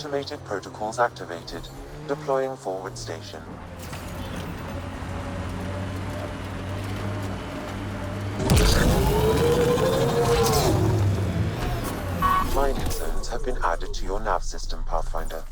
Automated protocols activated. Deploying forward station. Mining zones have been added to your nav system, Pathfinder.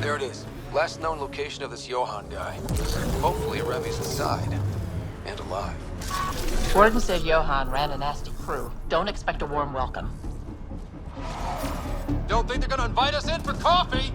There it is. Last known location of this Johann guy. Hopefully Remy's inside. And alive. Warden said Johann ran a nasty crew. Don't expect a warm welcome. Don't think they're gonna invite us in for coffee!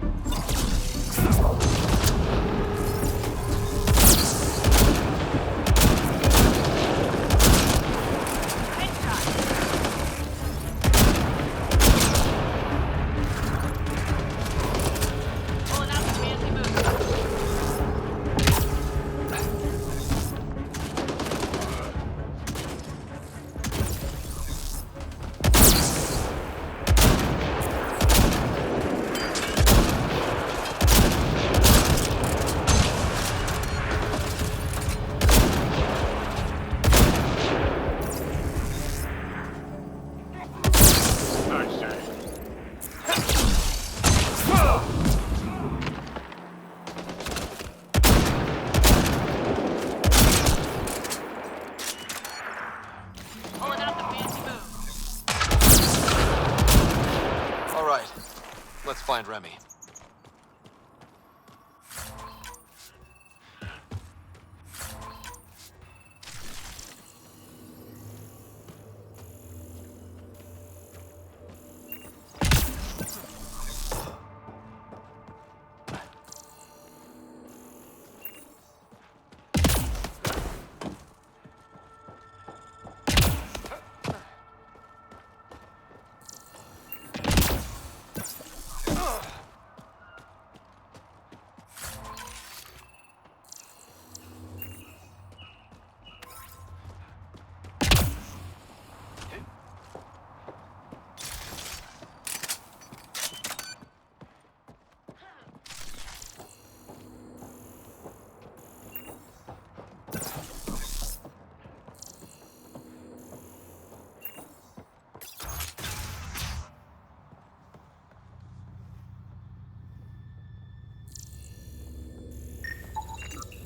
Let's find Remy.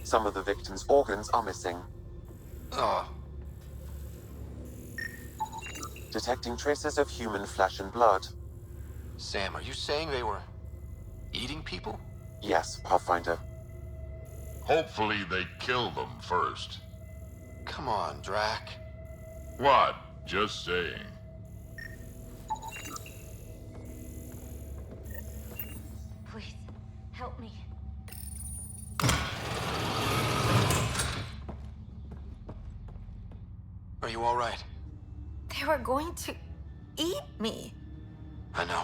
Some of the victim's organs are missing. Oh. Detecting traces of human flesh and blood. Sam, are you saying they were eating people? Yes, Pathfinder. Hopefully they kill them first. Come on, Drac. What? Just saying. Please, help me. Are you all right? They were going to eat me. I know.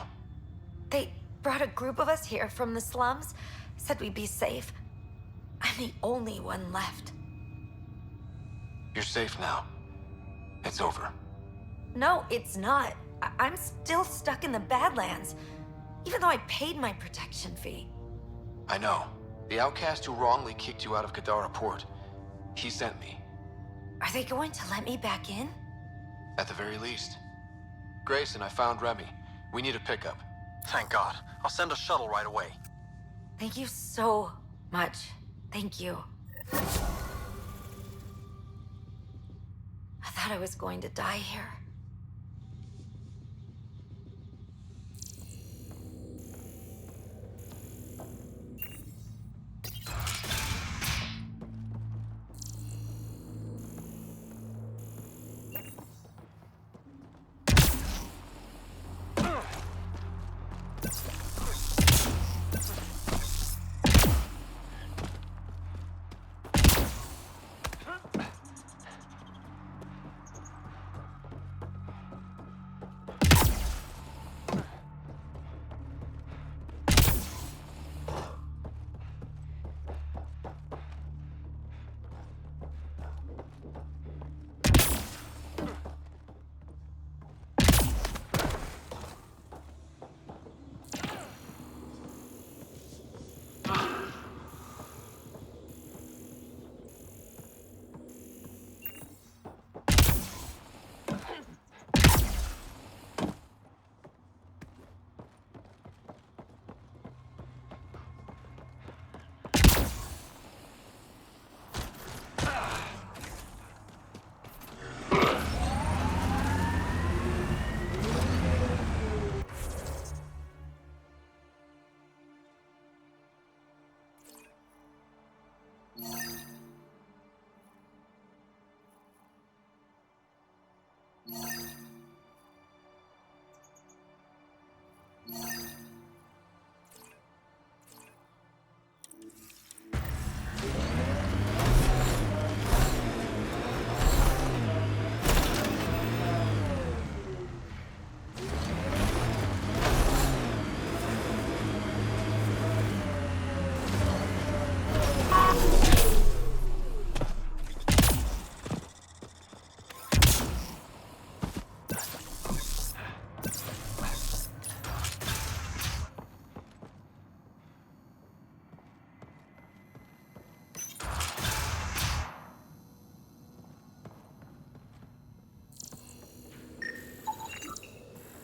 They brought a group of us here from the slums, said we'd be safe. I'm the only one left. You're safe now. It's over. No, it's not. I'm still stuck in the Badlands, even though I paid my protection fee. I know. The outcast who wrongly kicked you out of Kadara port. He sent me. Are they going to let me back in? At the very least. Grayson, I found Remy. We need a pickup. Thank God. I'll send a shuttle right away. Thank you so much. Thank you. I thought I was going to die here.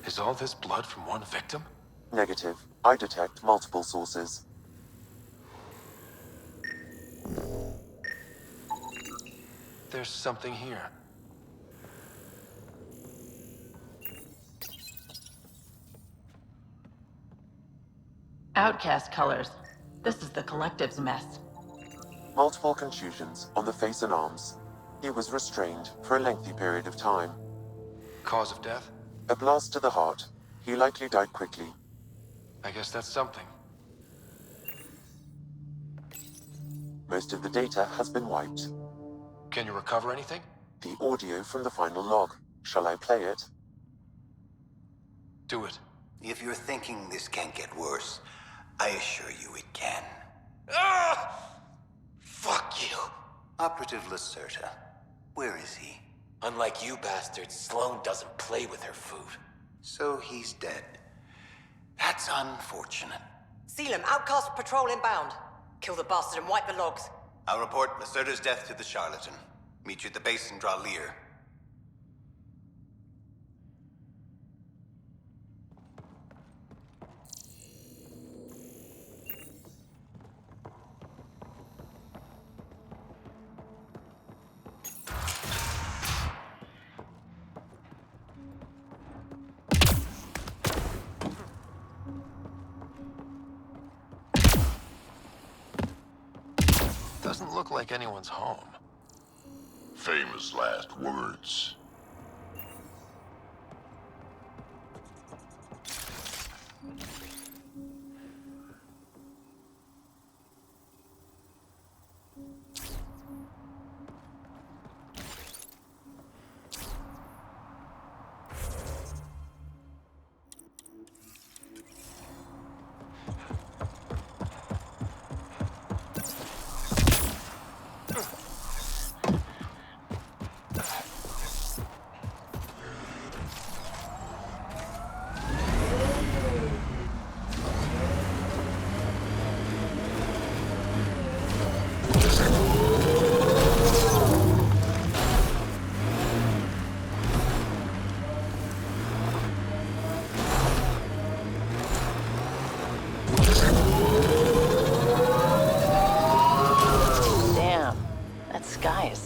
Is all this blood from one victim? Negative. I detect multiple sources. There's something here. Outcast colors. This is the collective's mess. Multiple contusions on the face and arms. He was restrained for a lengthy period of time. Cause of death? A blast to the heart. He likely died quickly. I guess that's something. Most of the data has been wiped. Can you recover anything? The audio from the final log. Shall I play it? Do it. If you're thinking this can't get worse, I assure you it can. Fuck you. Operative Lacerta, where is he? Unlike you bastards, Sloane doesn't play with her food. So he's dead. That's unfortunate. Seal him. Outcast patrol inbound. Kill the bastard and wipe the logs. I'll report Lacerta's death to the charlatan. Meet you at the base and draw Lear. Doesn't look like anyone's home. Famous last words.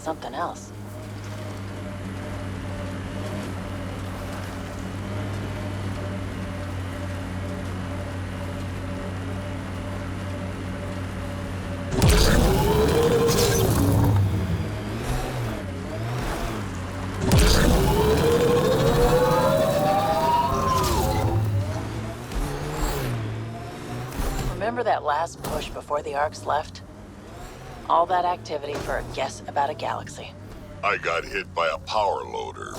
something else. Remember that last push before the Arcs left? All that activity for a guess about a galaxy. I got hit by a power loader.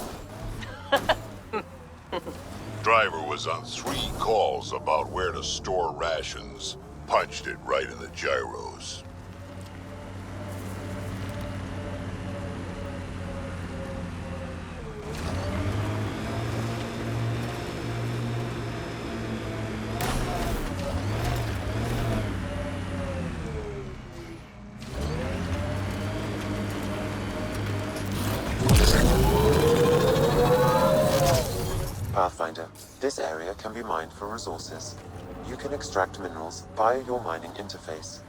Driver was on 3 calls about where to store rations. Punched it right in the gyros. Pathfinder, this area can be mined for resources. You can extract minerals via your mining interface.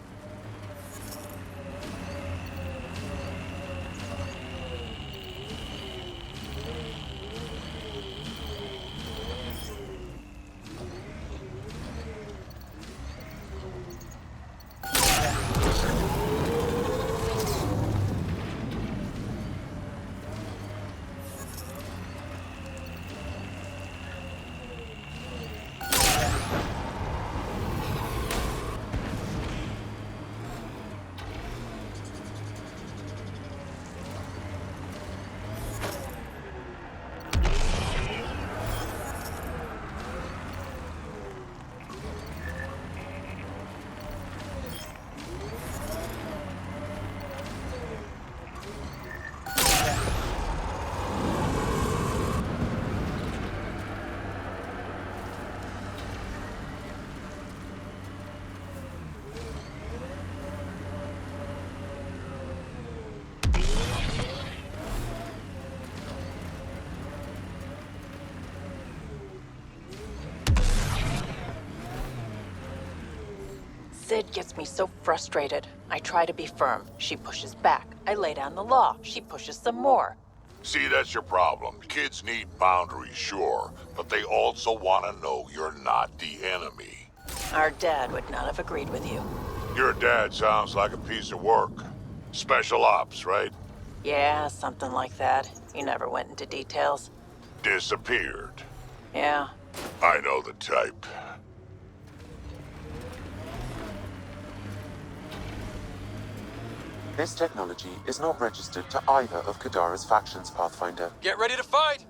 Sid gets me so frustrated. I try to be firm. She pushes back. I lay down the law. She pushes some more. See, that's your problem. Kids need boundaries, sure, but they also want to know you're not the enemy. Our dad would not have agreed with you. Your dad sounds like a piece of work. Special ops, right? Yeah, something like that. You never went into details. Disappeared. Yeah. I know the type. This technology is not registered to either of Kadara's factions, Pathfinder. Get ready to fight!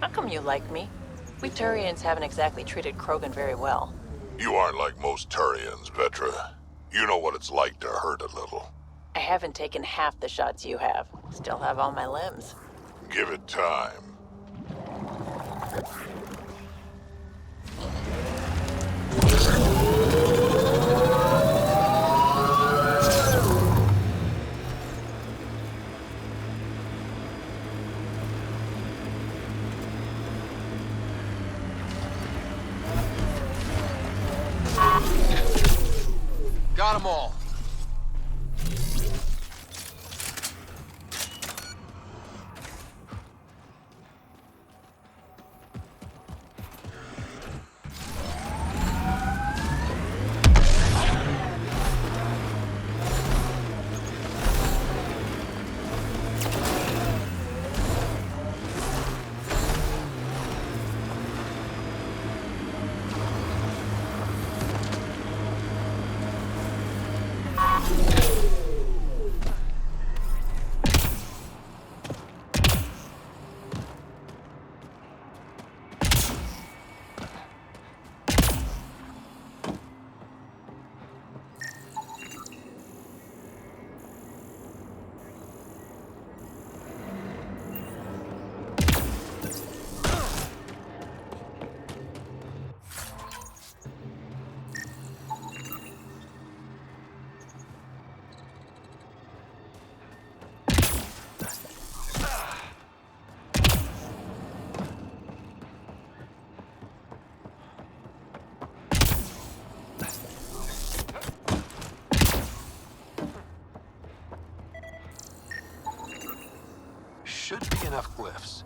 How come you like me? We Turians haven't exactly treated Krogan very well. You aren't like most Turians, Vetra. You know what it's like to hurt a little. I haven't taken half the shots you have. Still have all my limbs. Give it time. Got them all. Should be enough glyphs.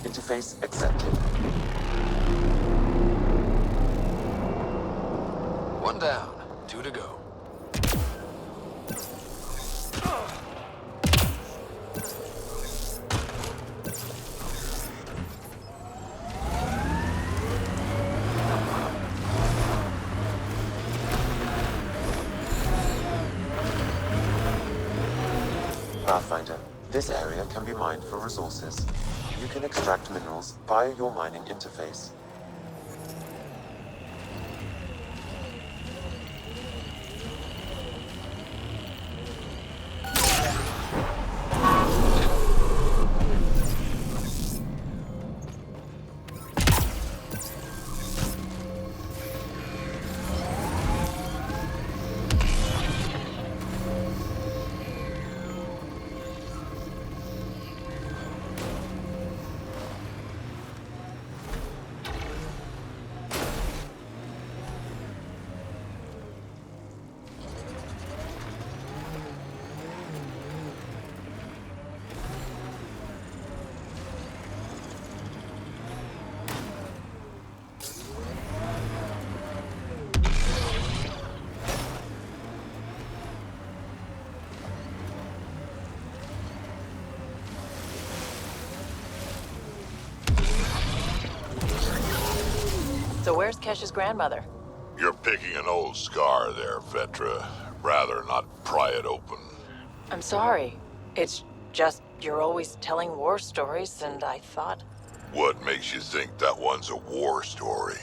Interface accepted. One down, 2 to go. Pathfinder, this area can be mined for resources. You can extract minerals via your mining interface. So where's Kesh's grandmother? You're picking an old scar there, Vetra. Rather not pry it open. I'm sorry. It's just you're always telling war stories, and I thought... What makes you think that one's a war story?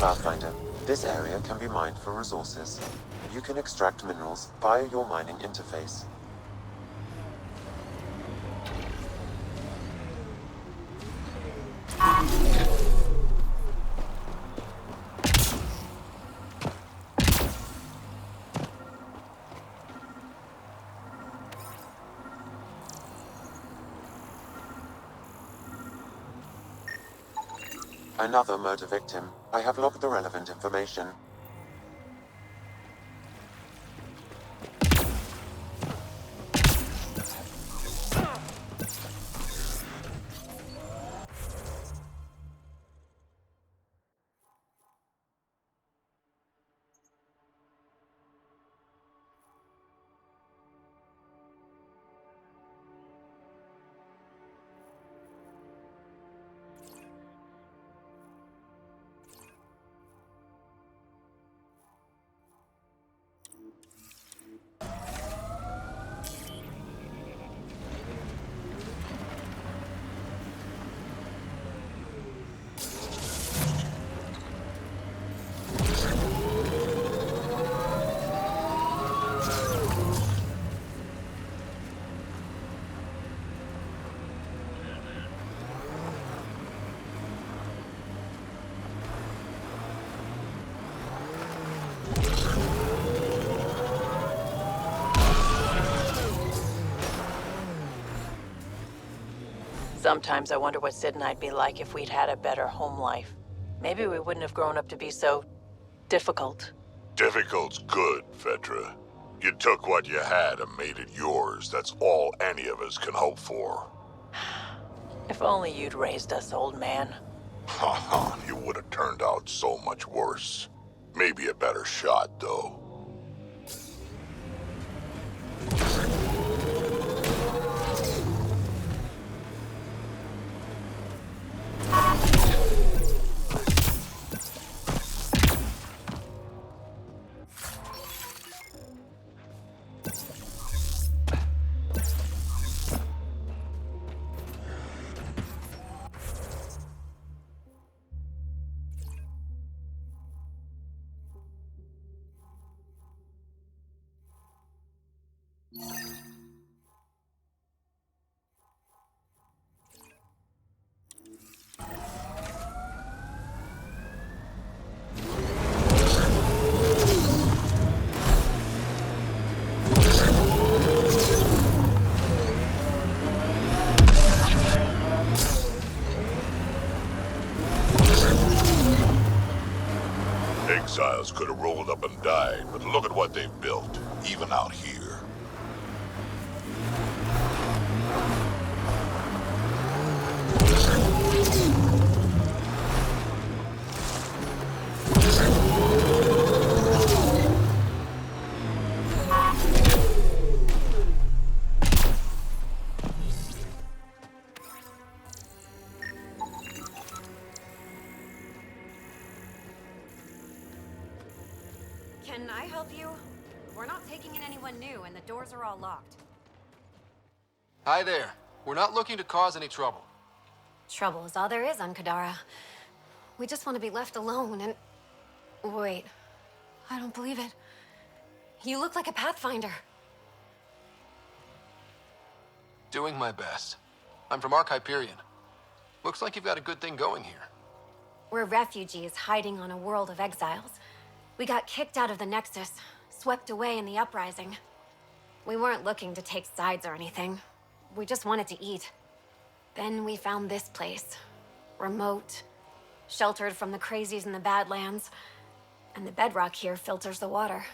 Pathfinder, this area can be mined for resources. You can extract minerals via your mining interface. Another murder victim. I have logged the relevant information. Sometimes I wonder what Sid and I'd be like if we'd had a better home life. Maybe we wouldn't have grown up to be so difficult. Difficult's good, Vetra. You took what you had and made it yours. That's all any of us can hope for. If only you'd raised us, old man. Haha, you would have turned out so much worse. Maybe a better shot, though. Exiles could have rolled up and died, but look at what they've built, even out here. Can I help you? We're not taking in anyone new, and the doors are all locked. Hi there. We're not looking to cause any trouble. Trouble is all there is on Kadara. We just want to be left alone and... Wait. I don't believe it. You look like a Pathfinder. Doing my best. I'm from Ark Hyperion. Looks like you've got a good thing going here. We're refugees hiding on a world of exiles. We got kicked out of the Nexus, swept away in the uprising. We weren't looking to take sides or anything. We just wanted to eat. Then we found this place. Remote, sheltered from the crazies in the Badlands. And the bedrock here filters the water.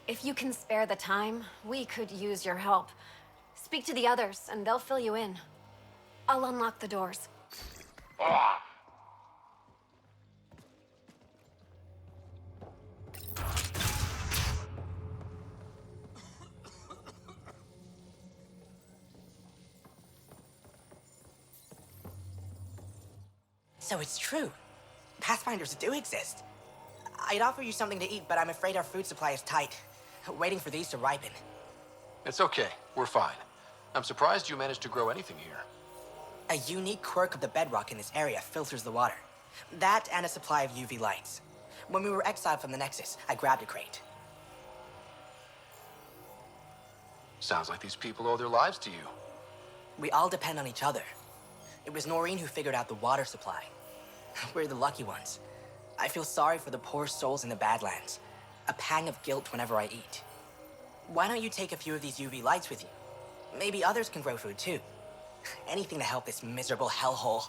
If you can spare the time, we could use your help. Speak to the others, and they'll fill you in. I'll unlock the doors. So it's true. Pathfinders do exist. I'd offer you something to eat, but I'm afraid our food supply is tight. Waiting for these to ripen. It's okay. We're fine. I'm surprised you managed to grow anything here. A unique quirk of the bedrock in this area filters the water. That and a supply of UV lights. When we were exiled from the Nexus, I grabbed a crate. Sounds like these people owe their lives to you. We all depend on each other. It was Noreen who figured out the water supply. We're the lucky ones. I feel sorry for the poor souls in the Badlands. A pang of guilt whenever I eat. Why don't you take a few of these UV lights with you? Maybe others can grow food too. Anything to help this miserable hellhole.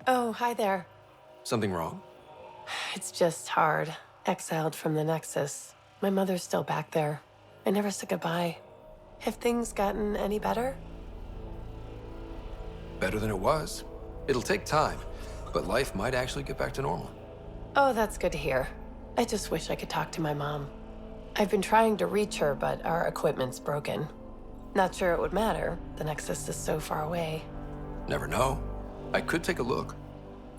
Oh, hi there. Something wrong? It's just hard. Exiled from the Nexus. My mother's still back there. I never said goodbye. Have things gotten any better? Better than it was. It'll take time, but life might actually get back to normal. Oh, that's good to hear. I just wish I could talk to my mom. I've been trying to reach her, but our equipment's broken. Not sure it would matter. The Nexus is so far away. Never know. I could take a look.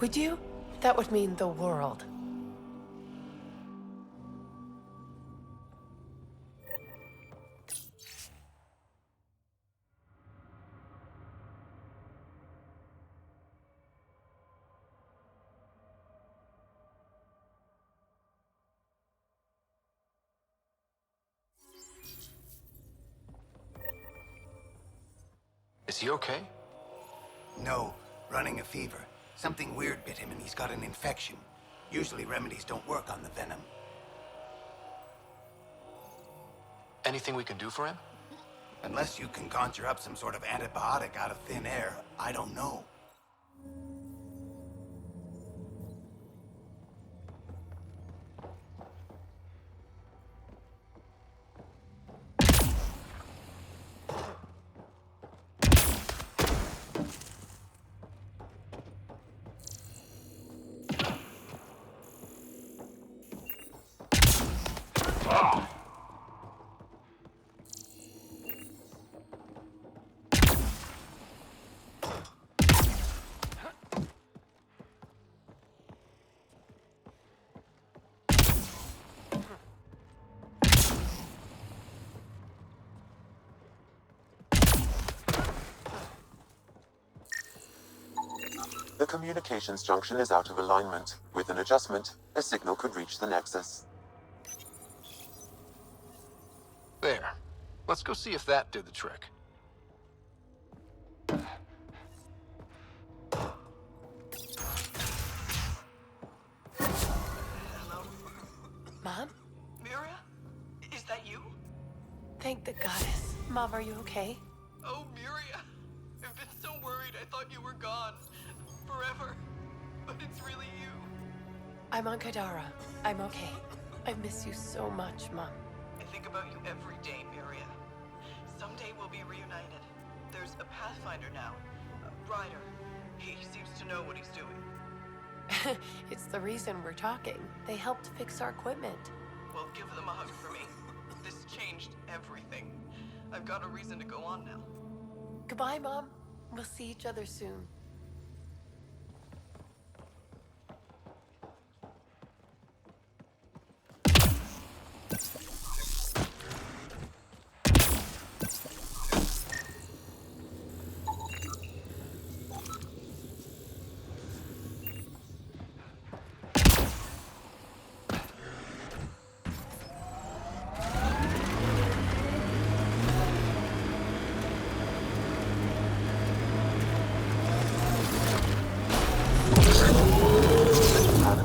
Would you? That would mean the world. Is he okay? No, running a fever. Something weird bit him and he's got an infection. Usually remedies don't work on the venom. Anything we can do for him? Unless you can conjure up some sort of antibiotic out of thin air, I don't know. The communications junction is out of alignment. With an adjustment, a signal could reach the Nexus. There. Let's go see if that did the trick. Mom? Miria? Is that you? Thank the goddess. Mom, are you okay? Oh, Miria. I've been so worried I thought you were gone. Forever. But it's really you. I'm on Kadara. I'm okay. I miss you so much, Mom. I think about you every day, Miria. Someday we'll be reunited. There's a Pathfinder now. A Ryder. He seems to know what he's doing. It's the reason we're talking. They helped fix our equipment. Well, give them a hug for me. This changed everything. I've got a reason to go on now. Goodbye, Mom. We'll see each other soon.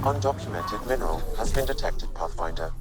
An undocumented mineral has been detected, Pathfinder.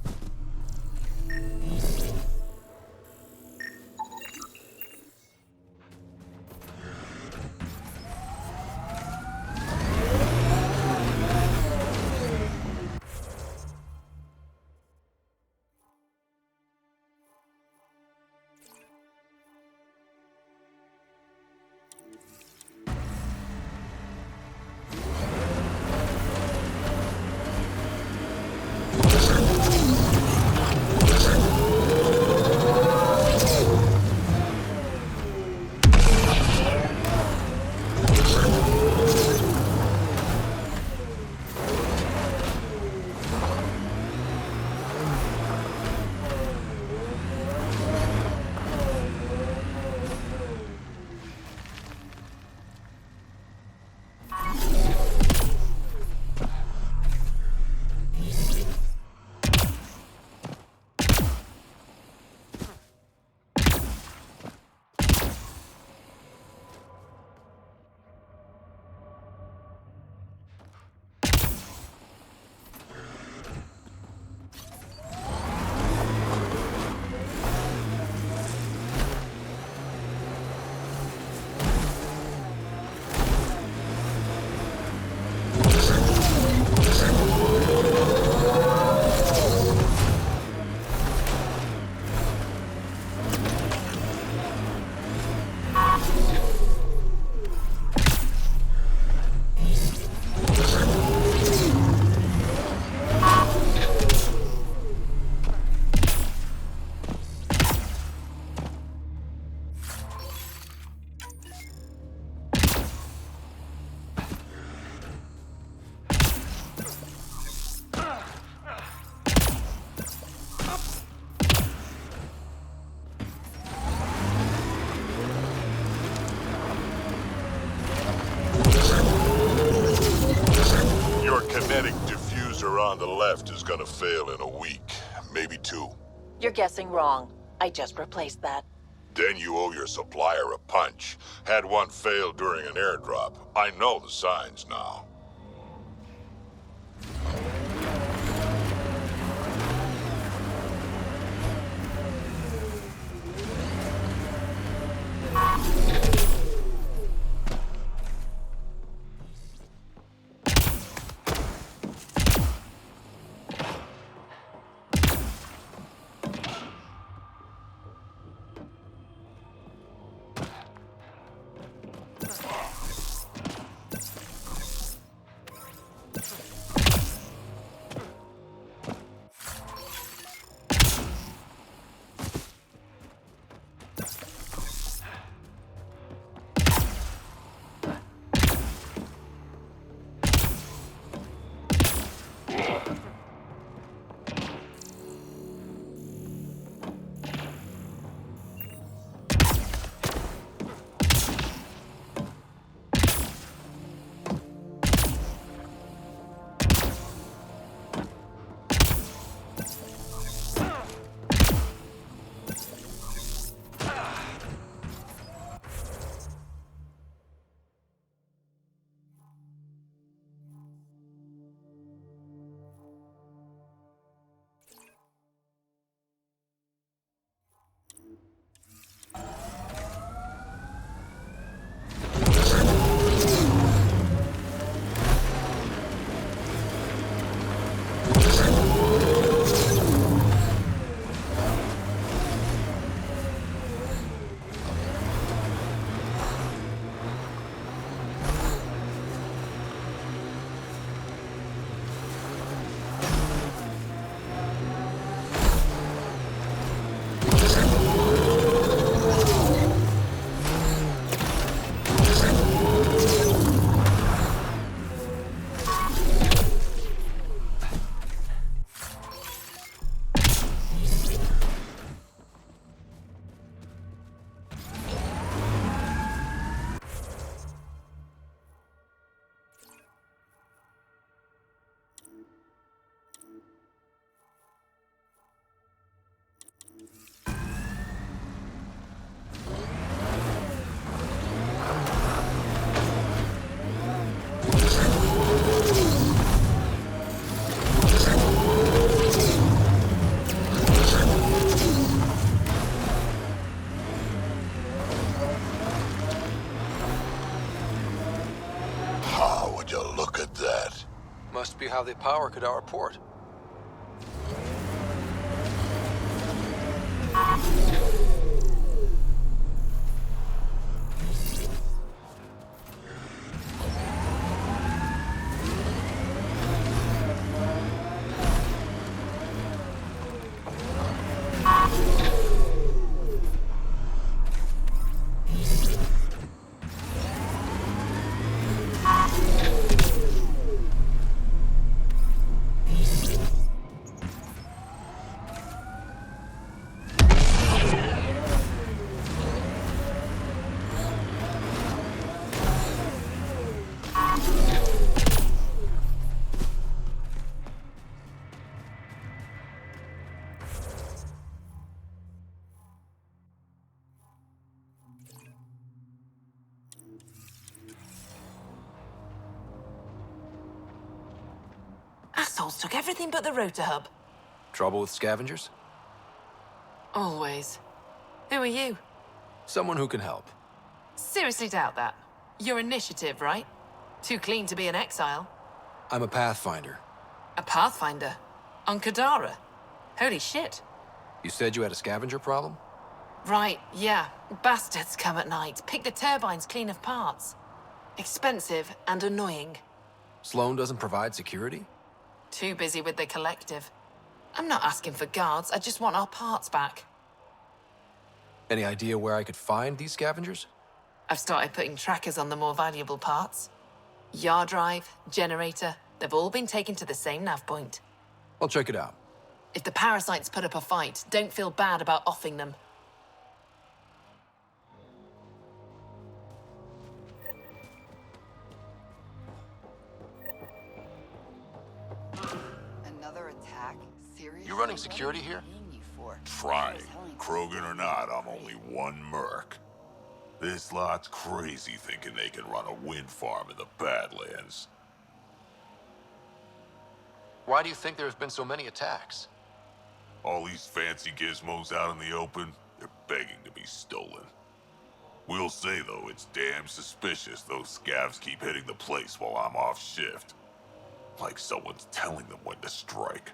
Finder on the left is gonna fail in a week, maybe 2. You're guessing wrong. I just replaced that. Then you owe your supplier a punch. Had one fail during an airdrop. I know the signs now. Would you look at that? Must be how they power Kadara port. Assholes took everything but the rotor hub. Trouble with scavengers? Always. Who are you? Someone who can help. Seriously doubt that. Your initiative, right? Too clean to be an exile. I'm a Pathfinder. A Pathfinder? On Kadara? Holy shit. You said you had a scavenger problem? Right, yeah. Bastards come at night, pick the turbines clean of parts. Expensive and annoying. Sloan doesn't provide security? Too busy with the collective. I'm not asking for guards, I just want our parts back. Any idea where I could find these scavengers? I've started putting trackers on the more valuable parts. Yard drive, generator, they've all been taken to the same nav point. I'll check it out. If the parasites put up a fight, don't feel bad about offing them. Another attack? Seriously? You running security here? Trying. Krogan or not, I'm only one merc. This lot's crazy thinking they can run a wind farm in the Badlands. Why do you think there have been so many attacks? All these fancy gizmos out in the open, they're begging to be stolen. We'll say, though, it's damn suspicious those scavs keep hitting the place while I'm off shift. Like someone's telling them when to strike.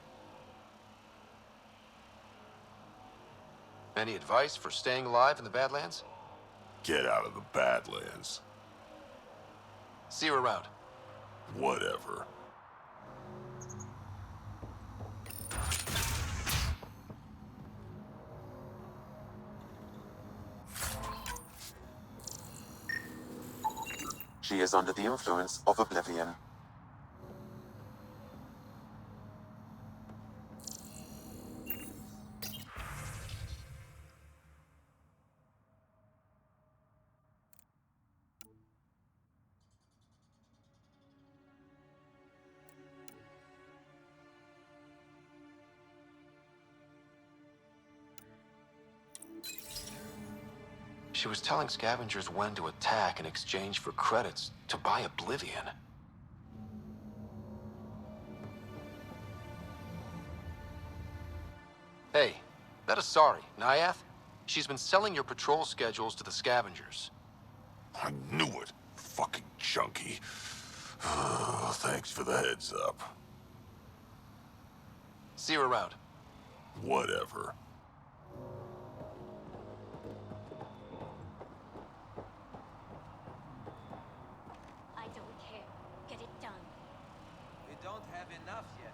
Any advice for staying alive in the Badlands? Get out of the Badlands. See you around. Whatever. She is under the influence of oblivion. She was telling scavengers when to attack in exchange for credits to buy oblivion. Hey, that Asari, Nyath? She's been selling your patrol schedules to the scavengers. I knew it. Fucking junkie. Thanks for the heads up. See you around. Whatever. I don't care. Get it done. We don't have enough yet,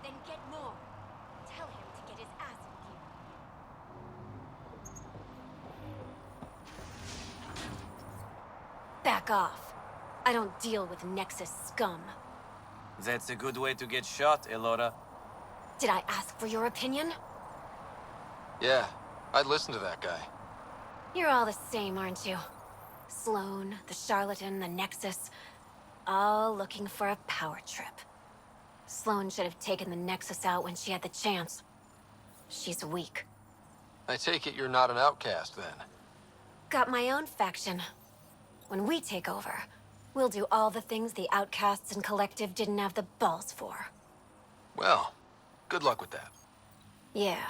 Then get more. Tell him to get his ass in gear. Back off. I don't deal with Nexus scum. That's a good way to get shot, Elora. Did I ask for your opinion? Yeah, I'd listen to that guy. You're all the same, aren't you? Sloan, the charlatan, the Nexus, all looking for a power trip. Sloan should have taken the Nexus out when she had the chance. She's weak. I take it you're not an outcast, then. Got my own faction. When we take over, we'll do all the things the outcasts and collective didn't have the balls for. Well, good luck with that. Yeah.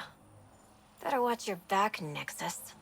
Better watch your back, Nexus.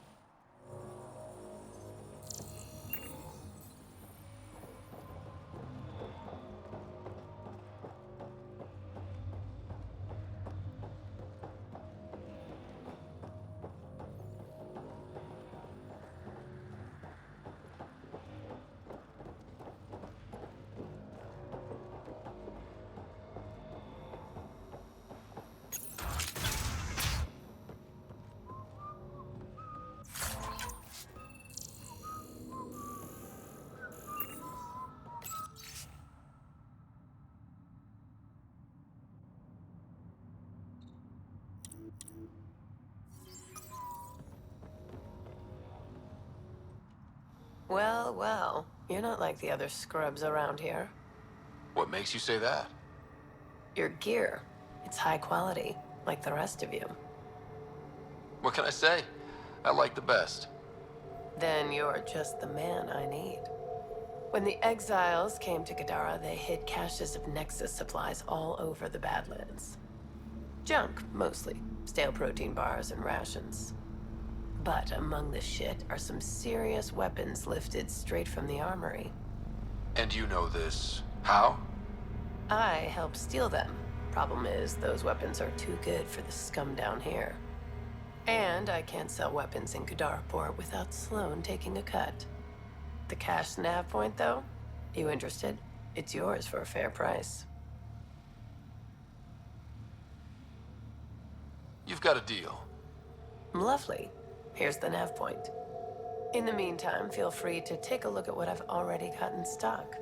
Well, well. You're not like the other scrubs around here. What makes you say that? Your gear. It's high quality, like the rest of you. What can I say? I like the best. Then you're just the man I need. When the exiles came to Kadara, they hid caches of Nexus supplies all over the Badlands. Junk, mostly. Stale protein bars and rations. But among the shit are some serious weapons lifted straight from the armory. And you know this. How? I helped steal them. Problem is, those weapons are too good for the scum down here. And I can't sell weapons in Kadara Port without Sloan taking a cut. The cash nav point, though? You interested? It's yours for a fair price. You've got a deal. Lovely. Here's the nav point. In the meantime, feel free to take a look at what I've already got in stock.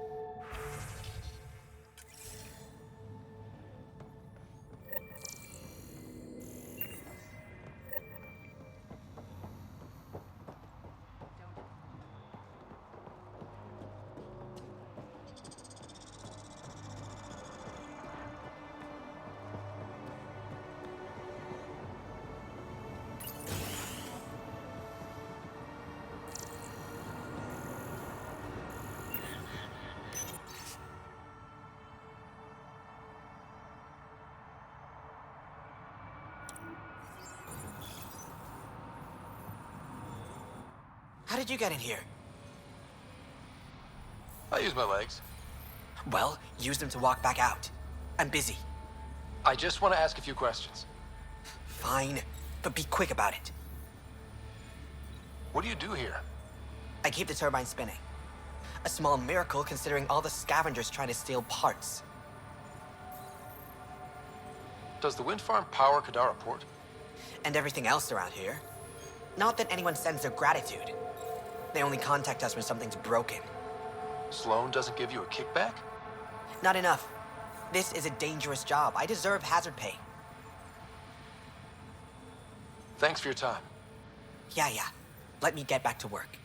How did you get in here? I use my legs. Well, use them to walk back out. I'm busy. I just want to ask a few questions. Fine, but be quick about it. What do you do here? I keep the turbine spinning. A small miracle considering all the scavengers trying to steal parts. Does the wind farm power Kadara port? And everything else around here. Not that anyone sends their gratitude. They only contact us when something's broken. Sloan doesn't give you a kickback? Not enough. This is a dangerous job. I deserve hazard pay. Thanks for your time. Yeah. Let me get back to work.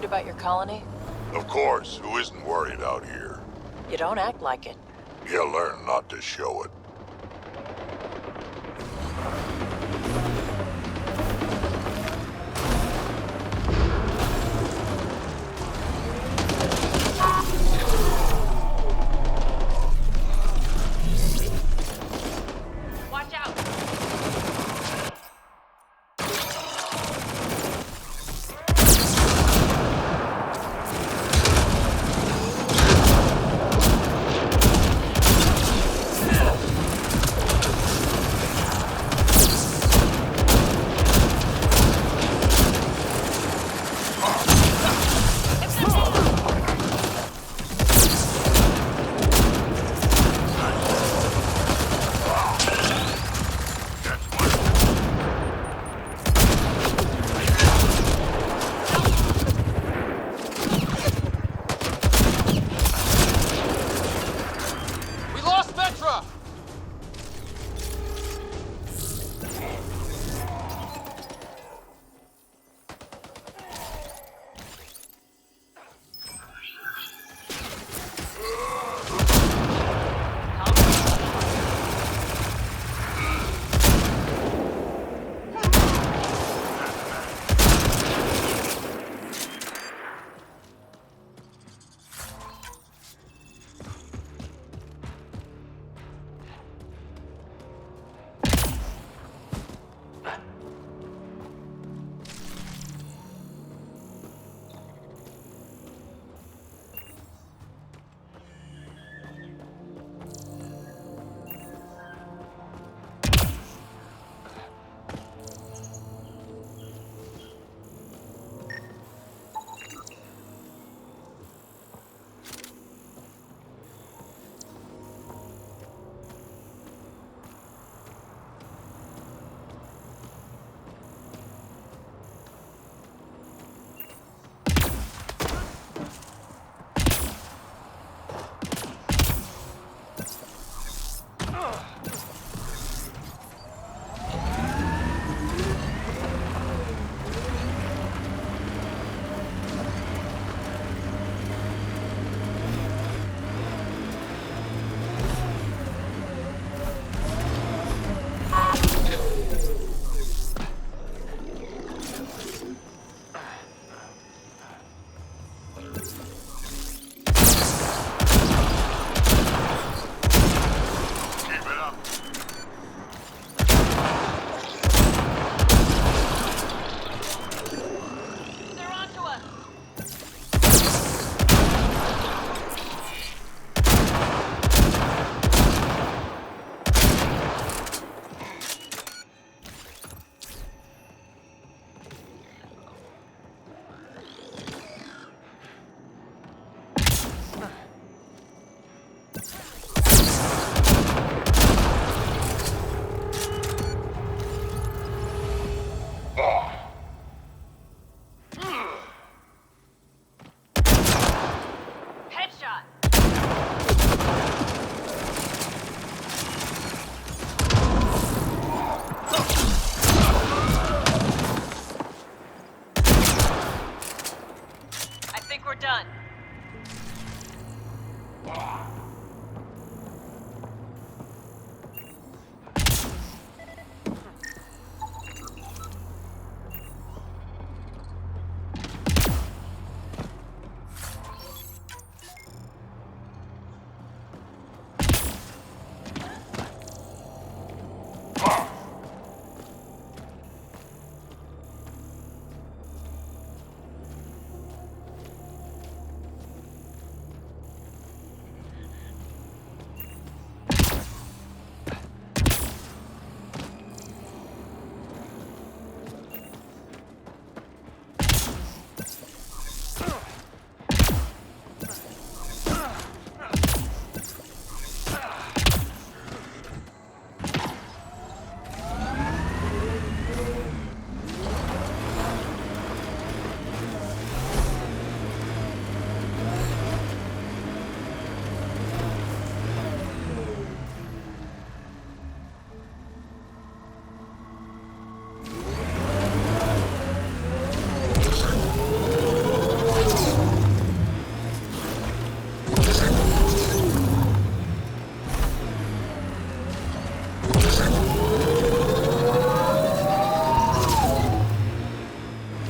About your colony? Of course, who isn't worried out here? You don't act like it. You learn not to show it. Watch out!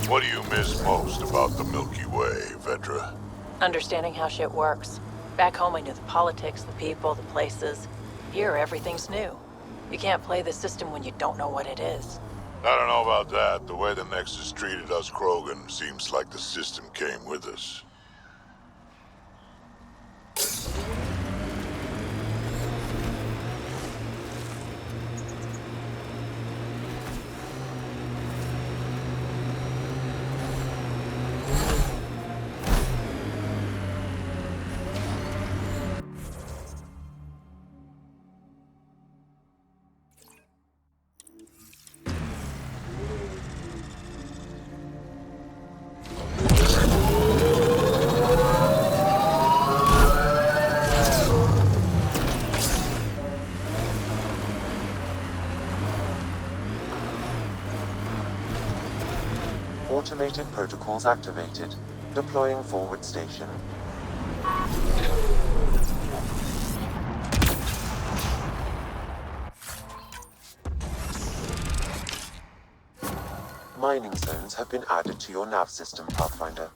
What do you miss most about the Milky Way, Vedra? Understanding how shit works. Back home I knew the politics, the people, the places. Here everything's new. You can't play the system when you don't know what it is. I don't know about that. The way the Nexus treated us Krogan seems like the system came with us. Automated protocols activated. Deploying forward station. Mining zones have been added to your nav system, Pathfinder.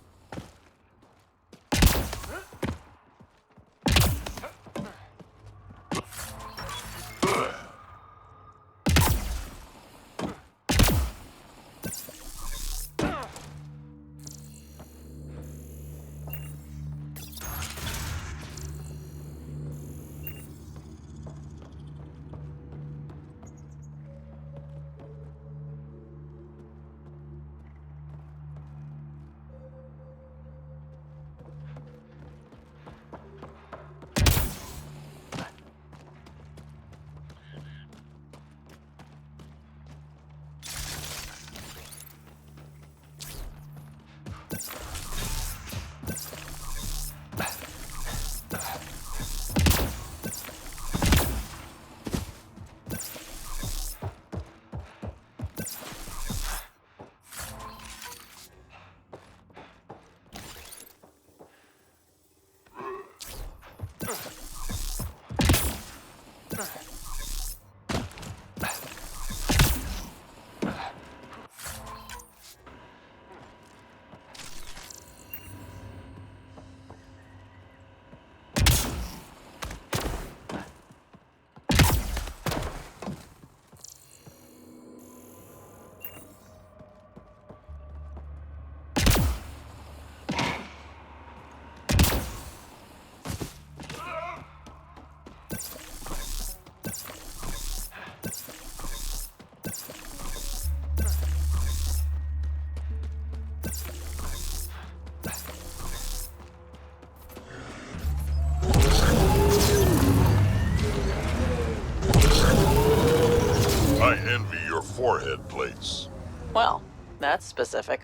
I envy your forehead plates. Well, that's specific.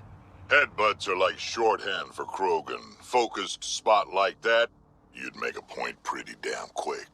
Headbutts are like shorthand for Krogan. Focused spot like that, you'd make a point pretty damn quick.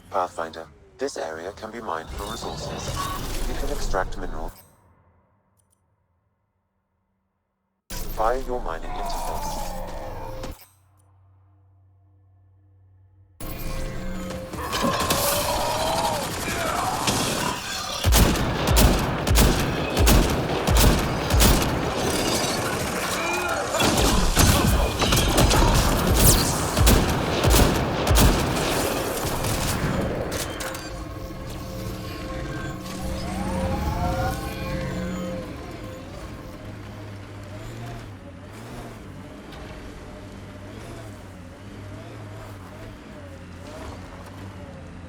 Pathfinder, this area can be mined for resources. You can extract minerals via your mining interface.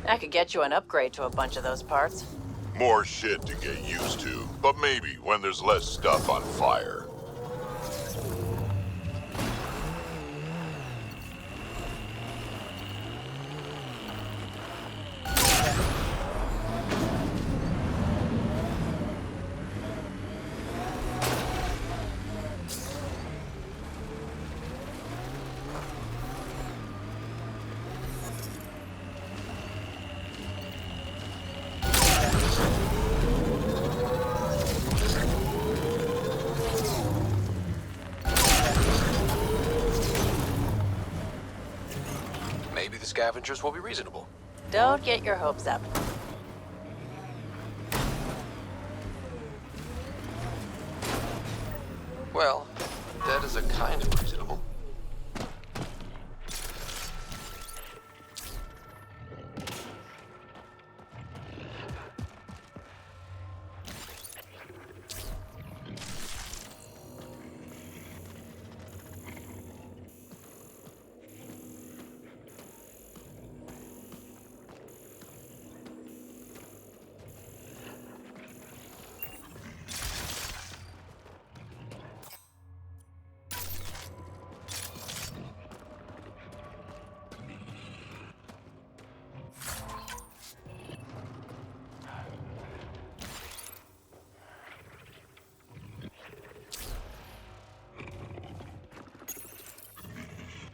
I could get you an upgrade to a bunch of those parts. More shit to get used to, but maybe when there's less stuff on fire. Maybe the scavengers will be reasonable. Don't get your hopes up. Well, that is a kind of reasonable.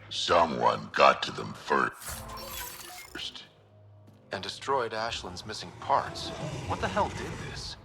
Someone got to them first. And destroyed Ashland's missing parts. What the hell did this?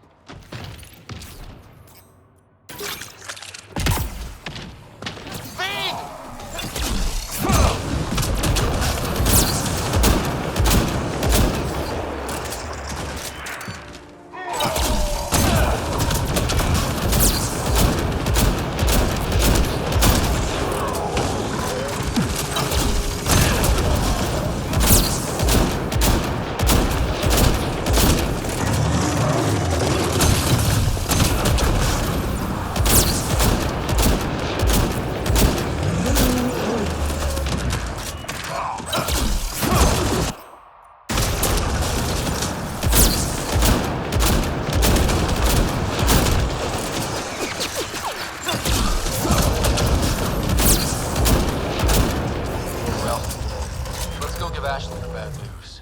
Ashland the bad news.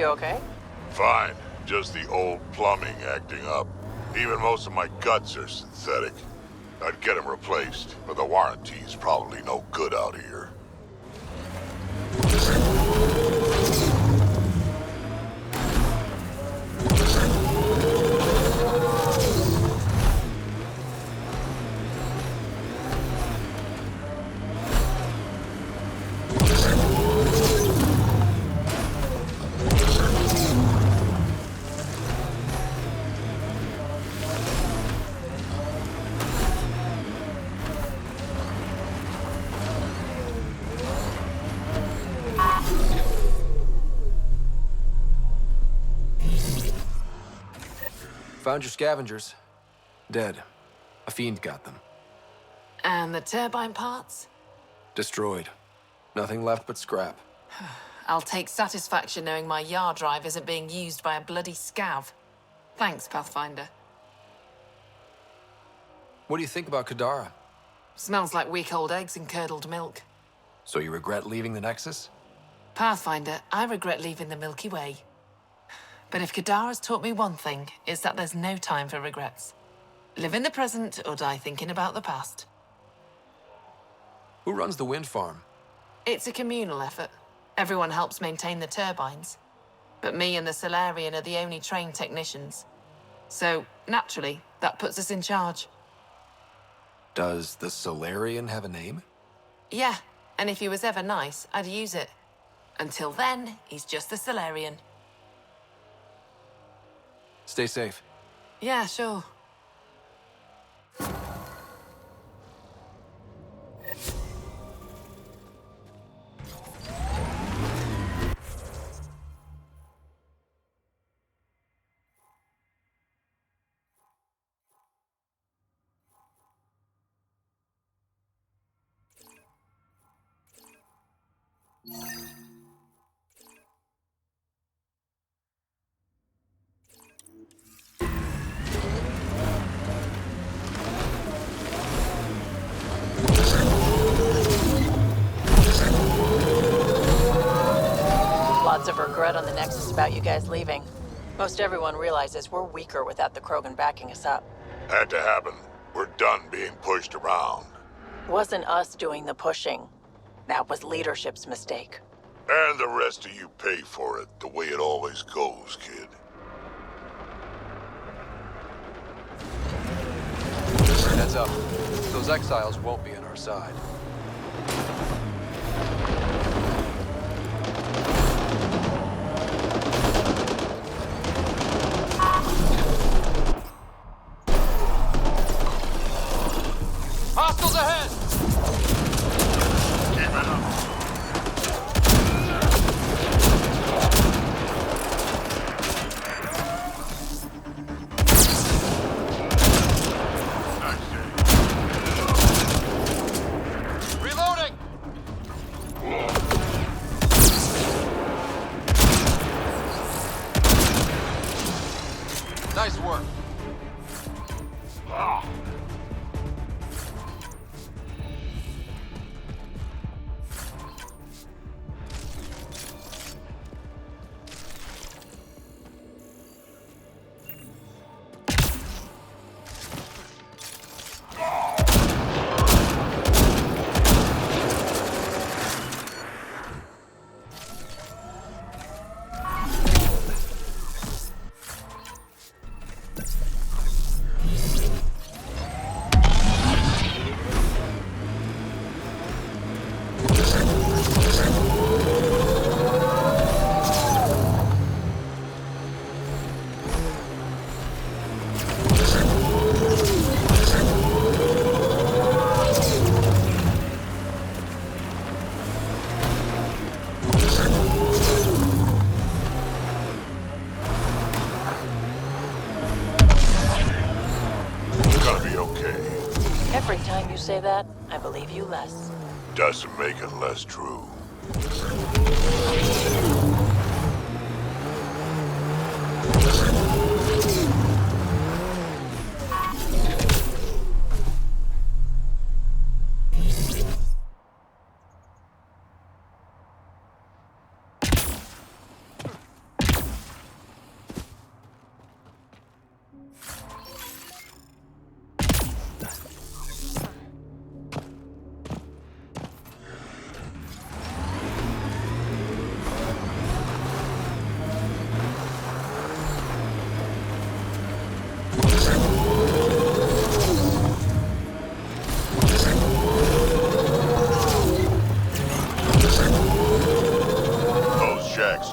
You okay? Fine. Just the old plumbing acting up. Even most of my guts are synthetic. I'd get them replaced, but the warranty's probably no good out here. Found your scavengers. Dead. A fiend got them. And the turbine parts? Destroyed. Nothing left but scrap. I'll take satisfaction knowing my yard drive isn't being used by a bloody scav. Thanks, Pathfinder. What do you think about Kadara? Smells like week-old eggs and curdled milk. So you regret leaving the Nexus? Pathfinder, I regret leaving the Milky Way. But if Kadara's taught me one thing, it's that there's no time for regrets. Live in the present or die thinking about the past. Who runs the wind farm? It's a communal effort. Everyone helps maintain the turbines. But me and the Solarian are the only trained technicians. So, naturally, that puts us in charge. Does the Solarian have a name? Yeah, and if he was ever nice, I'd use it. Until then, he's just the Solarian. Stay safe. Yeah, sure. Lots of regret on the Nexus about you guys leaving. Most everyone realizes we're weaker without the Krogan backing us up. Had to happen. We're done being pushed around. Wasn't us doing the pushing. That was leadership's mistake. And the rest of you pay for it, the way it always goes, kid. Heads up. Those exiles won't be on our side. Hostiles ahead! Keep it up. Reloading! Nice work. Every time you say that, I believe you less. Doesn't make it less true.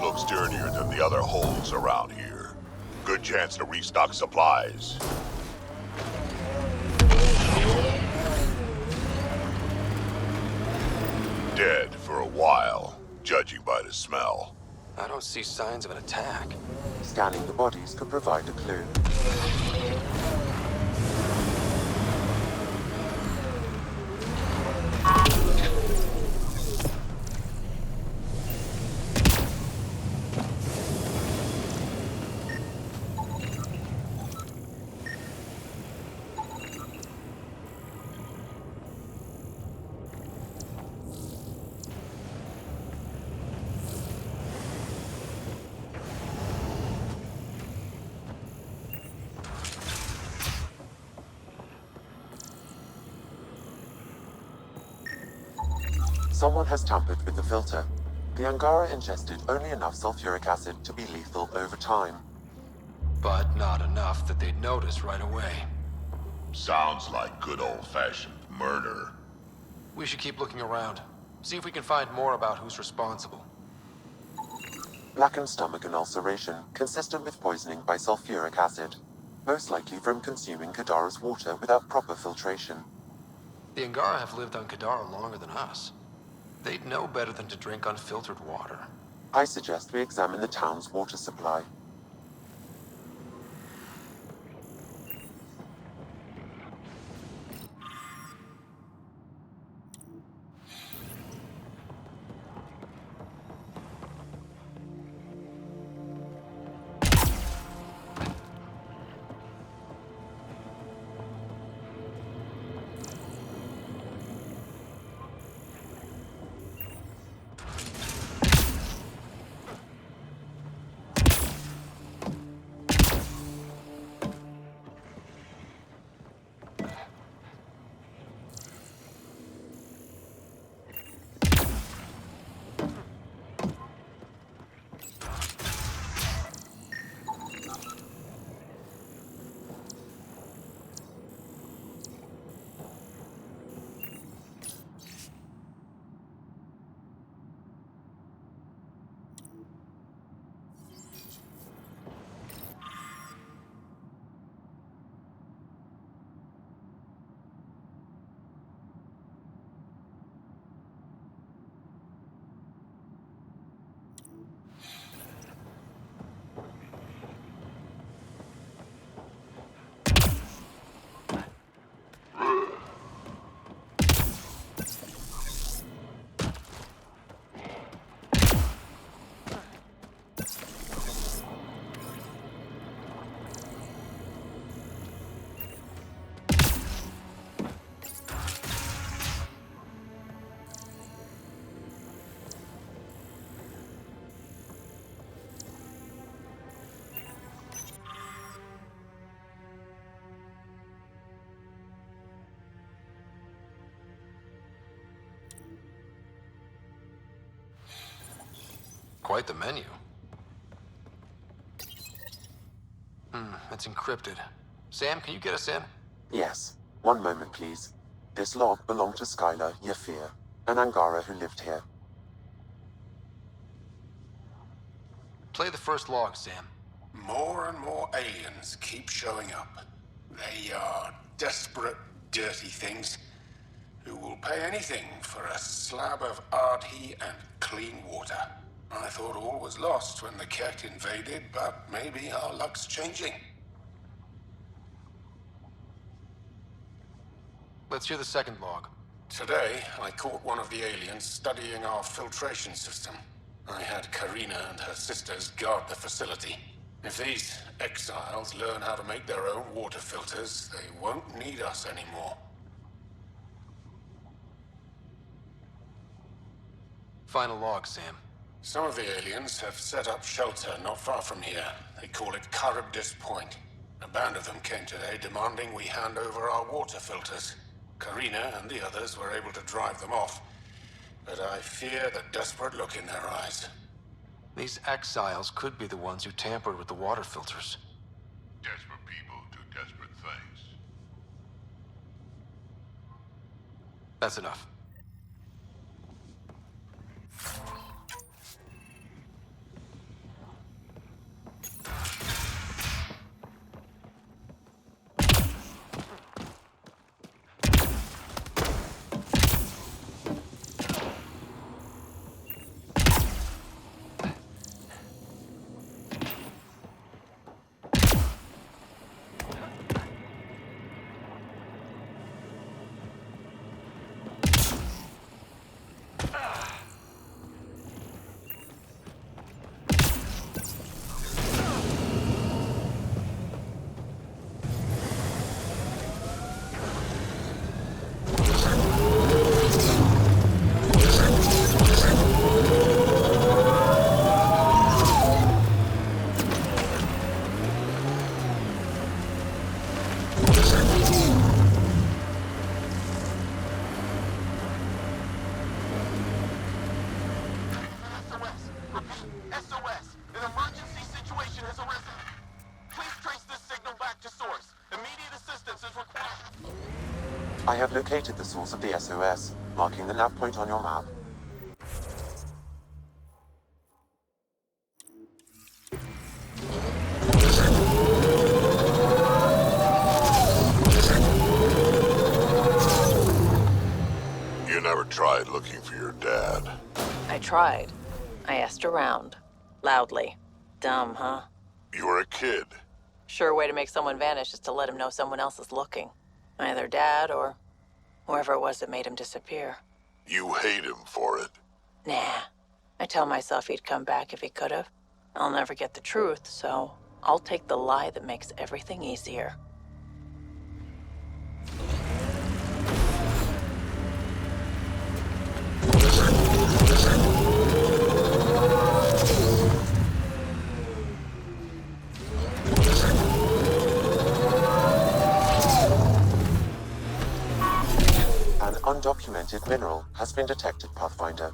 Looks dirtier than the other holes around here. Good chance to restock supplies. Dead for a while, judging by the smell. I don't see signs of an attack. Scanning the bodies could provide a clue. Someone has tampered with the filter. The Angara ingested only enough sulfuric acid to be lethal over time. But not enough that they'd notice right away. Sounds like good old-fashioned murder. We should keep looking around. See if we can find more about who's responsible. Blackened stomach and ulceration, consistent with poisoning by sulfuric acid. Most likely from consuming Kadara's water without proper filtration. The Angara have lived on Kadara longer than us. They'd know better than to drink unfiltered water. I suggest we examine the town's water supply. Quite the menu. It's encrypted. Sam, can you get us in? Yes. One moment, please. This log belonged to Skylar Yafir, an Angara who lived here. Play the first log, Sam. More and more aliens keep showing up. They are desperate, dirty things who will pay anything for a slab of Ardhi and clean water. I thought all was lost when the Ket invaded, but maybe our luck's changing. Let's hear the second log. Today, I caught one of the aliens studying our filtration system. I had Karina and her sisters guard the facility. If these exiles learn how to make their own water filters, they won't need us anymore. Final log, Sam. Some of the aliens have set up shelter not far from here. They call it Charybdis Point. A band of them came today demanding we hand over our water filters. Karina and the others were able to drive them off, but I fear the desperate look in their eyes. These exiles could be the ones who tampered with the water filters. Desperate people do desperate things. That's enough. SOS! An emergency situation has arisen! Please trace this signal back to source. Immediate assistance is required. I have located the source of the SOS, marking the nav point on your map. You never tried looking for your dad. I tried. I asked around. Loudly. Dumb, huh? You were a kid. Sure way to make someone vanish is to let him know someone else is looking. Either Dad or whoever it was that made him disappear. You hate him for it. Nah. I tell myself he'd come back if he could've. I'll never get the truth, so I'll take the lie that makes everything easier. An undocumented mineral has been detected, Pathfinder.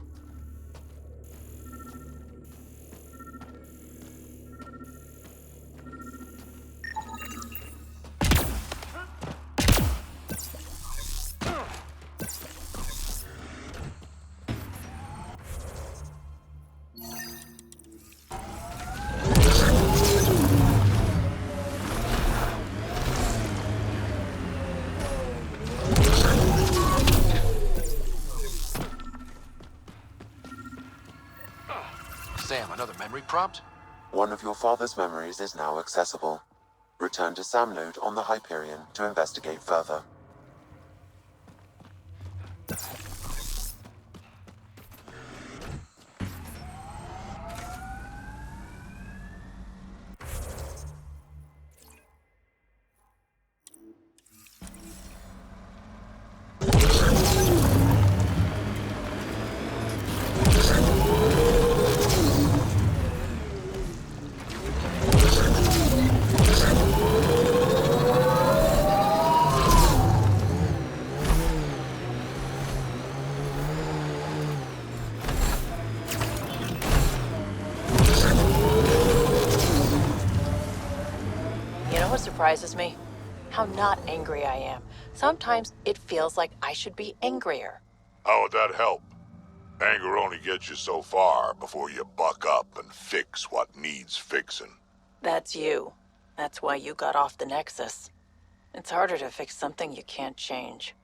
Sam, another memory prompt? One of your father's memories is now accessible. Return to Sam node on the Hyperion to investigate further. You know what surprises me? How not angry I am. Sometimes it feels like I should be angrier. How would that help? Anger only gets you so far before you buck up and fix what needs fixing. That's you. That's why you got off the Nexus. It's harder to fix something you can't change.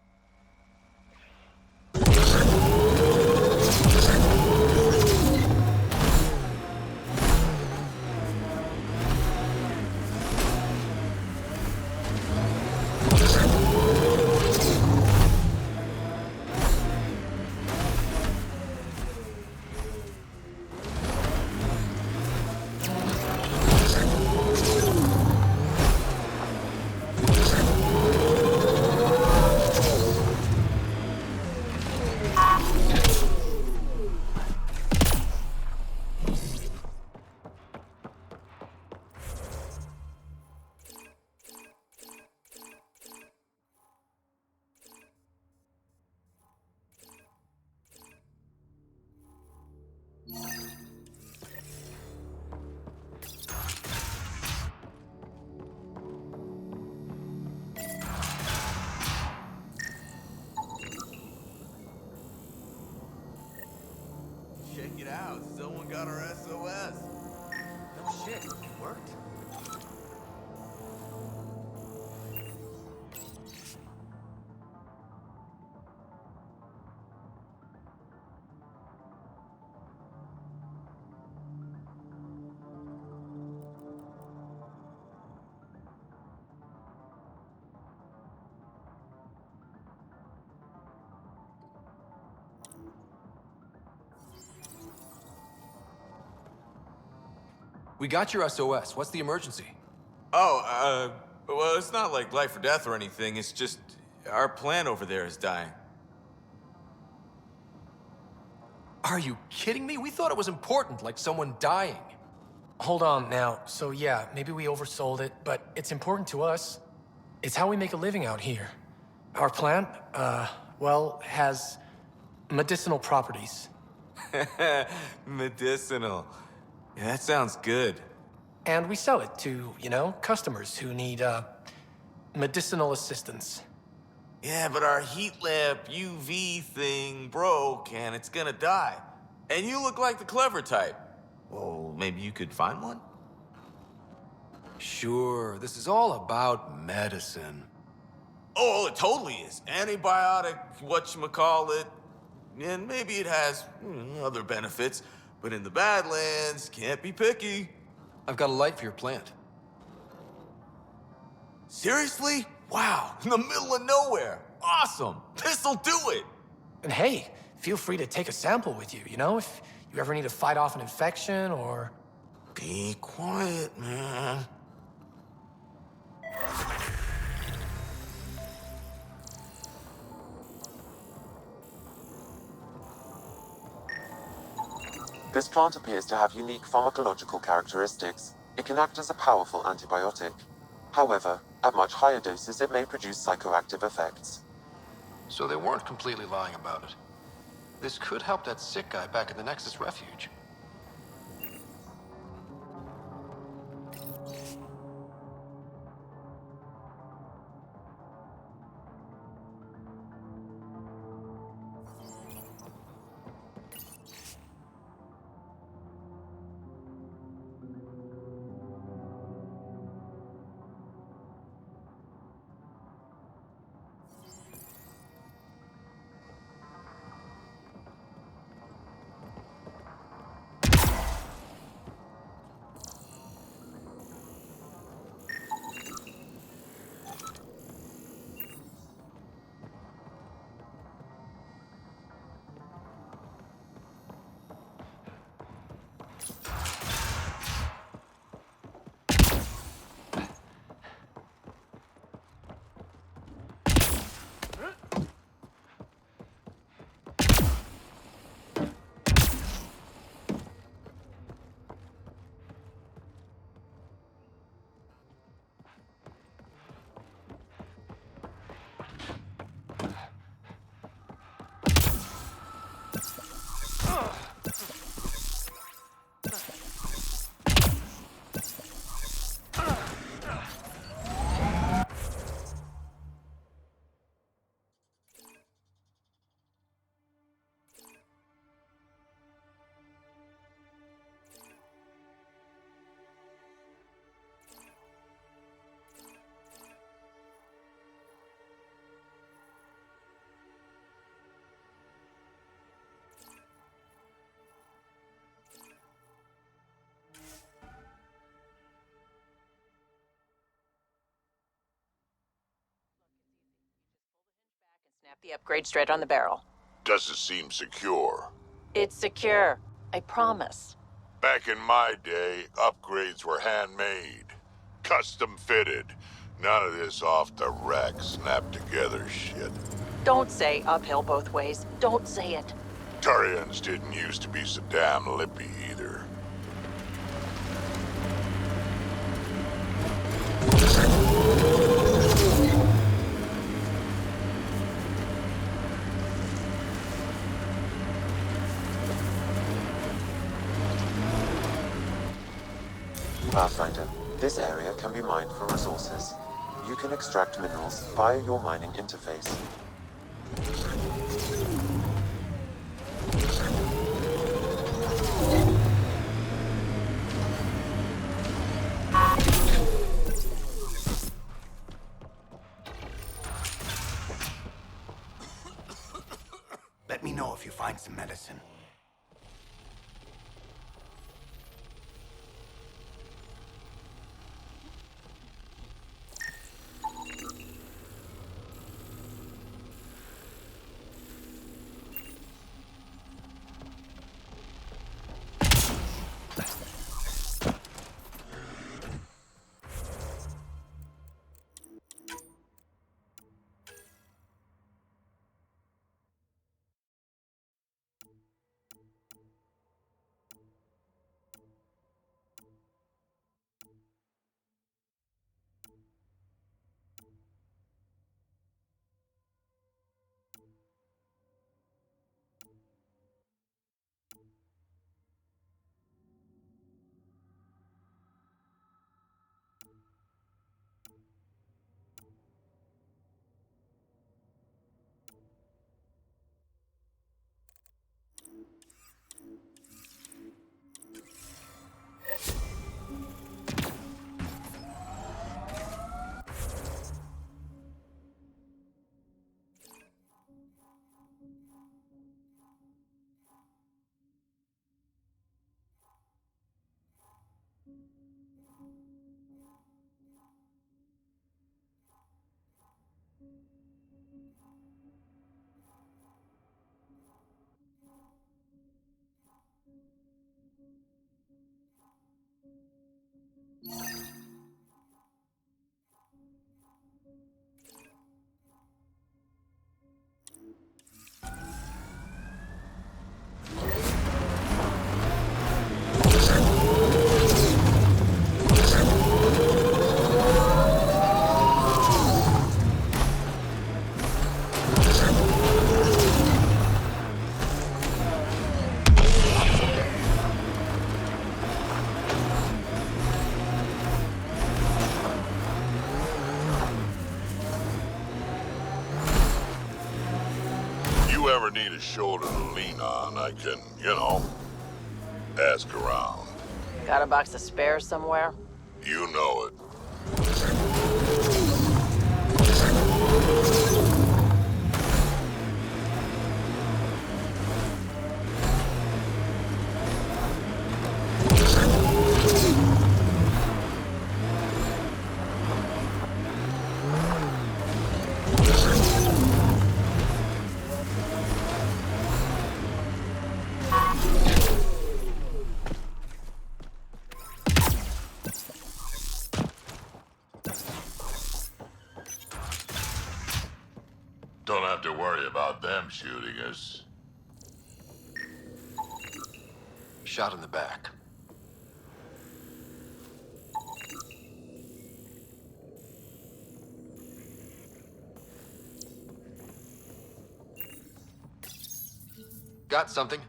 Check it out, someone got our SOS. No shit, it worked. We got your SOS. What's the emergency? Oh, well, it's not like life or death or anything. It's just our plan over there is dying. Are you kidding me? We thought it was important, like someone dying. Hold on now. So yeah, maybe we oversold it, but it's important to us. It's how we make a living out here. Our plant, well, has medicinal properties. Medicinal. Yeah, that sounds good. And we sell it to, customers who need, medicinal assistance. Yeah, but our heat lamp UV thing broke and it's gonna die. And you look like the clever type. Well, maybe you could find one? Sure, this is all about medicine. Oh, it totally is. Antibiotic, whatchamacallit. And maybe it has other benefits. But in the Badlands, can't be picky. I've got a light for your plant. Seriously? Wow, in the middle of nowhere. Awesome. This'll do it. And hey, feel free to take a sample with you, if you ever need to fight off an infection or... Be quiet, man. This plant appears to have unique pharmacological characteristics. It can act as a powerful antibiotic. However, at much higher doses it may produce psychoactive effects. So they weren't completely lying about it. This could help that sick guy back at the Nexus refuge. Snap the upgrade straight on the barrel. Doesn't seem secure. It's secure. I promise. Back in my day, upgrades were handmade. Custom fitted. None of this off the rack, snap together shit. Don't say uphill both ways. Don't say it. Turians didn't used to be so damn lippy either. Pathfinder, this area can be mined for resources. You can extract minerals via your mining interface. Let me know if you find some medicine. You ever need a shoulder to lean on, I can, ask around. Got a box of spares somewhere? You know it. Don't have to worry about them shooting us. Shot in the back. Got something.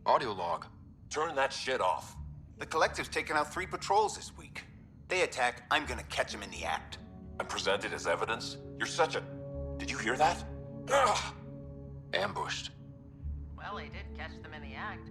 Audio log. Turn that shit off. The Collective's taken out 3 patrols this week. They attack, I'm gonna catch them in the act. And present it as evidence? You're such a... Did you hear that? Ugh. Ambushed. Well, he did catch them in the act.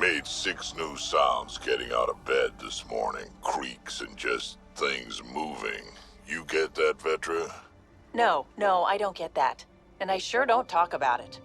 Made 6 new sounds getting out of bed this morning. Creaks and just things moving. You get that, Vetra? No, I don't get that. And I sure don't talk about it.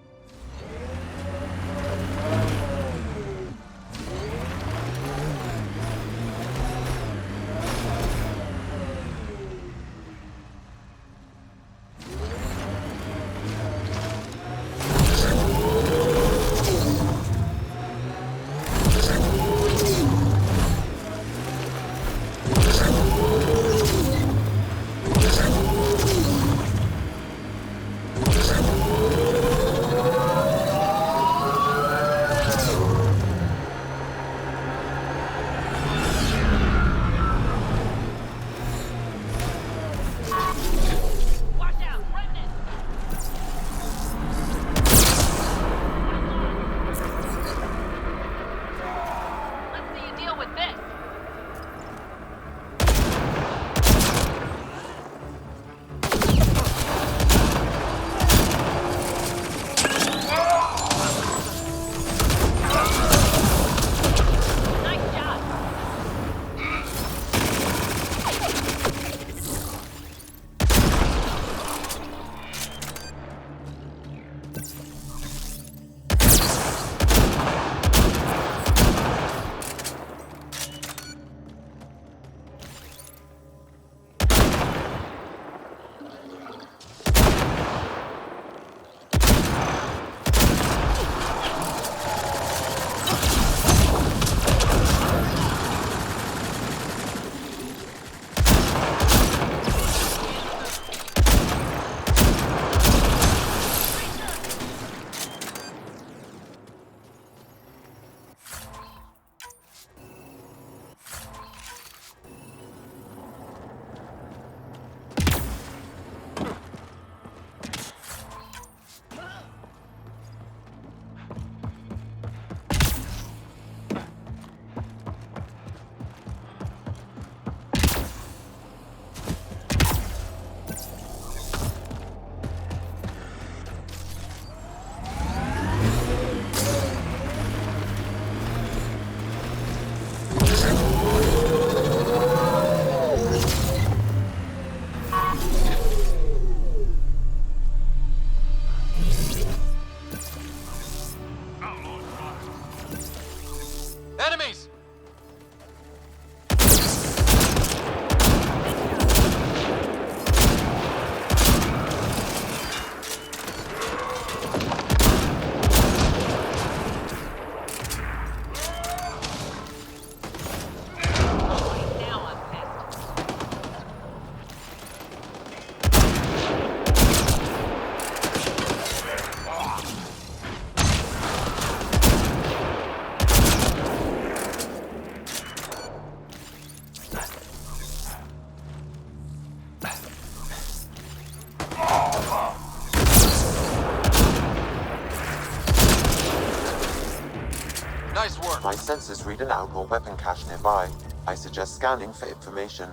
My sensors read an outlaw weapon cache nearby. I suggest scanning for information.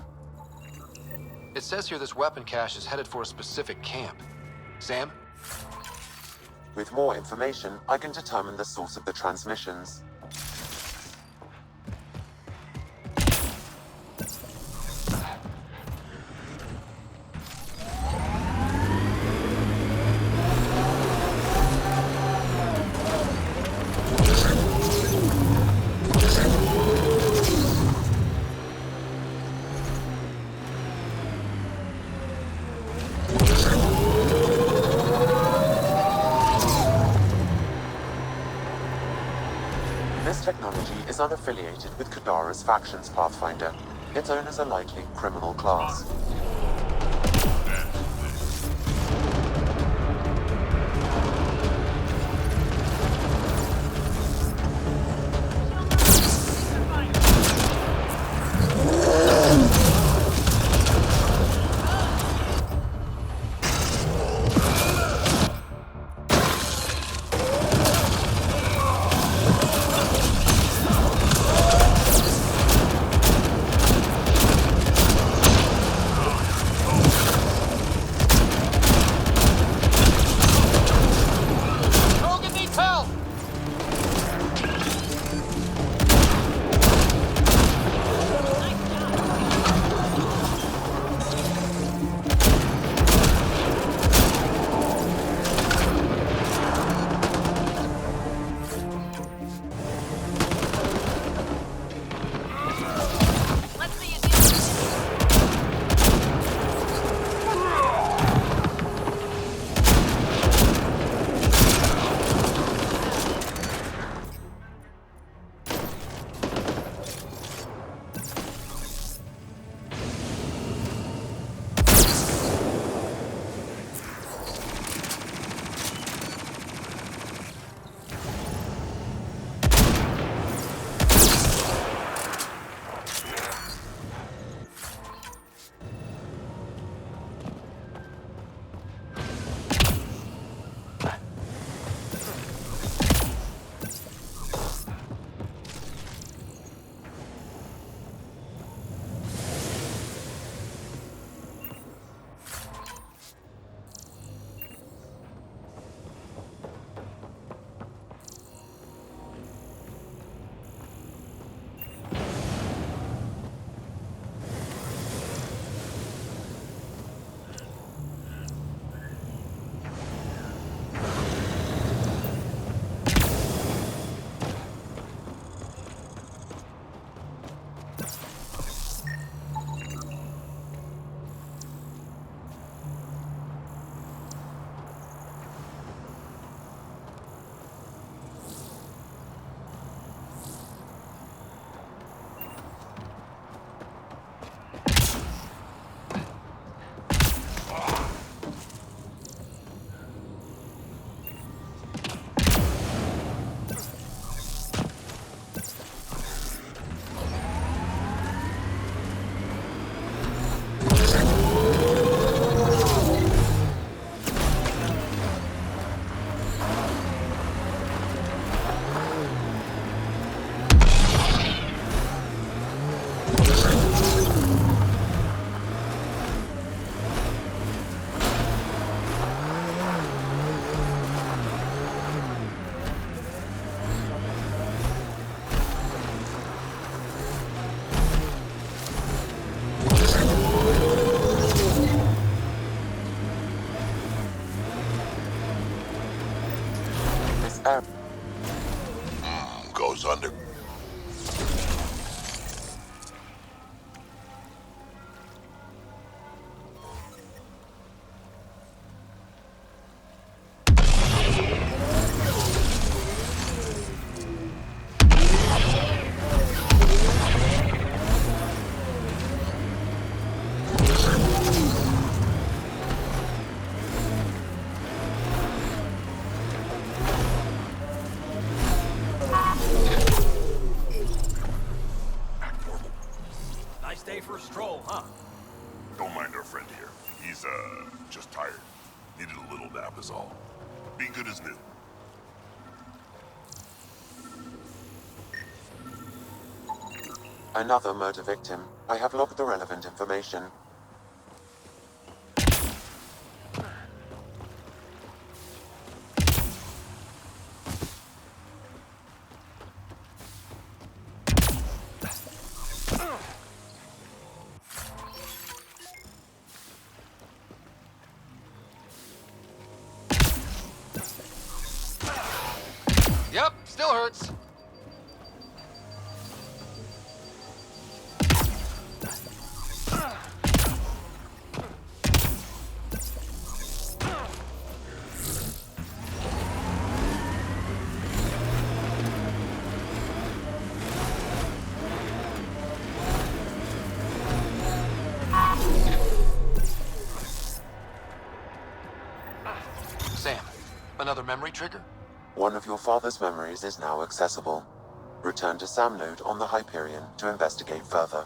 It says here this weapon cache is headed for a specific camp. Sam? With more information, I can determine the source of the transmissions. This technology is unaffiliated with Kadara's factions, Pathfinder. Its owners are likely criminal class. Goes under. Day for a stroll, huh? Don't mind our friend here. He's, just tired. Needed a little nap is all. Be good as new. Another murder victim. I have logged the relevant information. Yep, still hurts. Sam, another memory trigger? One of your father's memories is now accessible. Return to Sam node on the Hyperion to investigate further.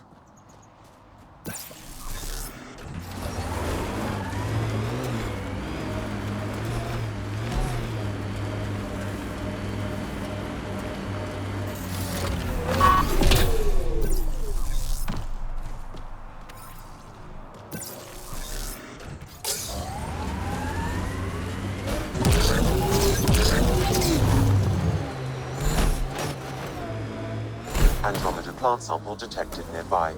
Andromeda plant sample detected nearby.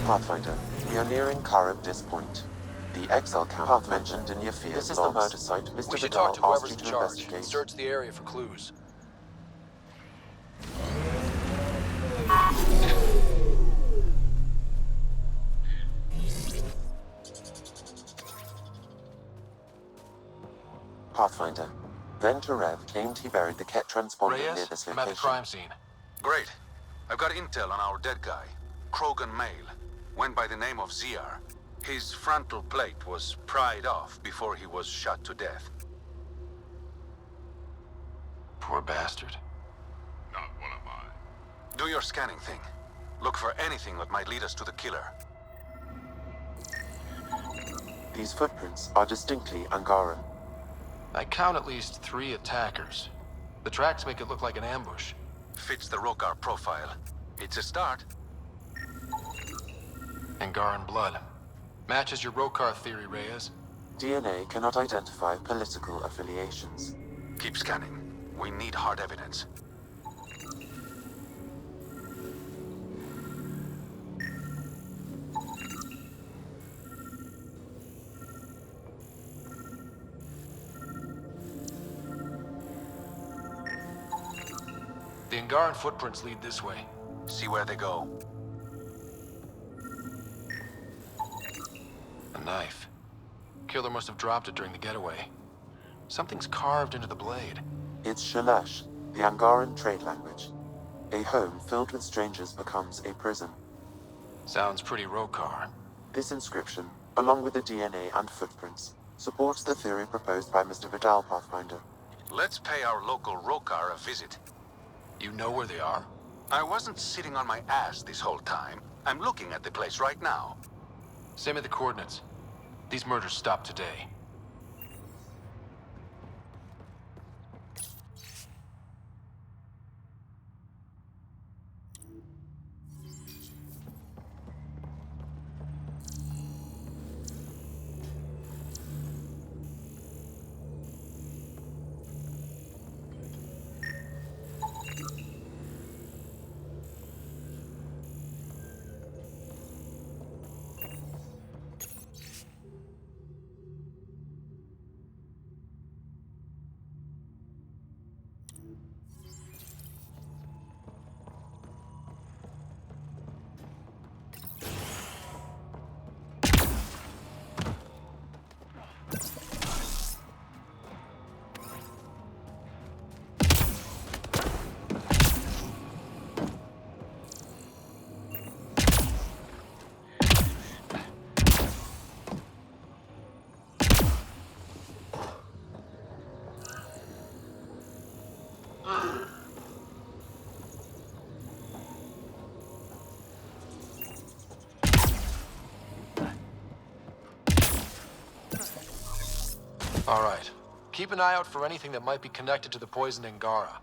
Pathfinder, we are nearing Charybdis Point. The exile camp path mentioned in your fears. This is the murder site Mr. We should Vidal talk to asked whoever's you in to charge. investigate. Search the area for clues. Pathfinder. Then Rev claimed he buried the Ket transponder near Reyes, this I'm location. at the crime scene. Great. I've got intel on our dead guy. Krogan male. Went by the name of ZR. His frontal plate was pried off before he was shot to death. Poor bastard. Not one of mine. Do your scanning thing. Look for anything that might lead us to the killer. These footprints are distinctly Angaran. I count at least 3 attackers. The tracks make it look like an ambush. Fits the Rokar profile. It's a start. Angaran blood. Matches your Rokar theory, Reyes. DNA cannot identify political affiliations. Keep scanning. We need hard evidence. The Angaran footprints lead this way. See where they go. A knife. Killer must have dropped it during the getaway. Something's carved into the blade. It's Shalash, the Angaran trade language. A home filled with strangers becomes a prison. Sounds pretty Rokar. This inscription, along with the DNA and footprints, supports the theory proposed by Mr. Vidal, Pathfinder. Let's pay our local Rokar a visit. You know where they are? I wasn't sitting on my ass this whole time. I'm looking at the place right now. Send me the coordinates. These murders stopped today. All right. Keep an eye out for anything that might be connected to the poisoned Angara.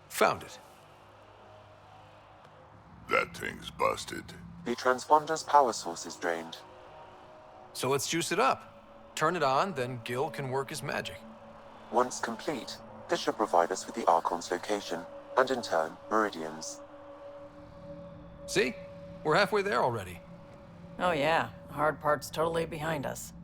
Found it. That thing's busted. The transponder's power source is drained. So let's juice it up. Turn it on, then Gil can work his magic. Once complete, this should provide us with the Archon's location, and in turn, Meridian's. See? We're halfway there already. Oh yeah, the hard part's totally behind us.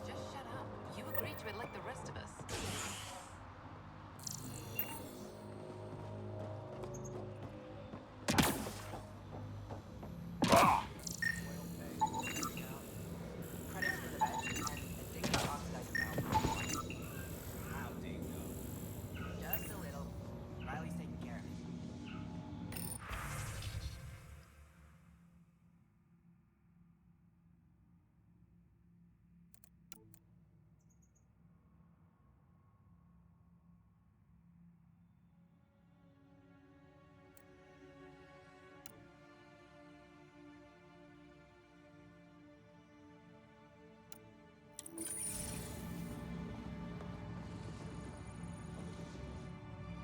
Just shut up. You agreed to it like the rest of us. Just a little. Riley's taking care of it.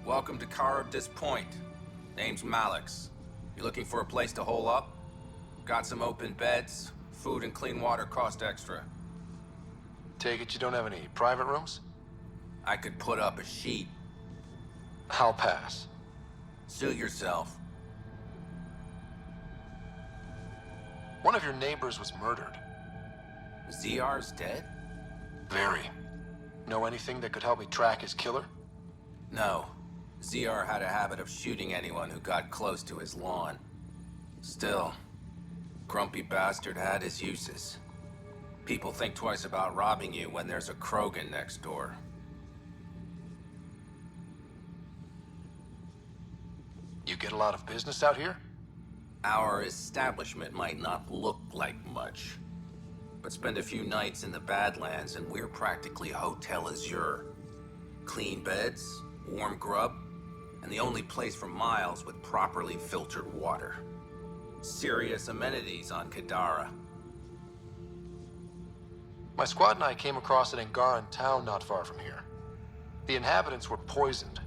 Welcome to Karabdis Point. Name's Malix. You looking for a place to hole up? Got some open beds. Food and clean water cost extra. Take it you don't have any private rooms? I could put up a sheet. I'll pass. Suit yourself. One of your neighbors was murdered. ZR's dead? Very. Know anything that could help me track his killer? No. ZR had a habit of shooting anyone who got close to his lawn. Still, grumpy bastard had his uses. People think twice about robbing you when there's a Krogan next door. You get a lot of business out here? Our establishment might not look like much, but spend a few nights in the Badlands and we're practically Hotel Azure. Clean beds, warm grub, and the only place for miles with properly filtered water. Serious amenities on Kadara. My squad and I came across an Angaran town not far from here. The inhabitants were poisoned.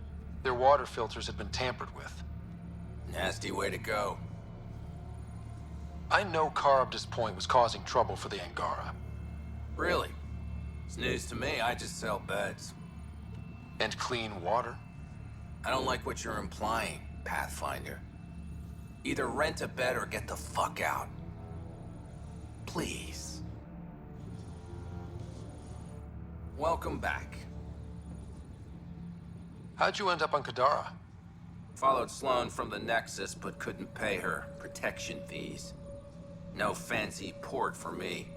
Their water filters had been tampered with. Nasty way to go. I know Karabdis Point was causing trouble for the Angara. Really? It's news to me. I just sell beds. And clean water? I don't like what you're implying, Pathfinder. Either rent a bed or get the fuck out. Please. Welcome back. How'd you end up on Kadara? Followed Sloan from the Nexus, but couldn't pay her protection fees. No fancy port for me.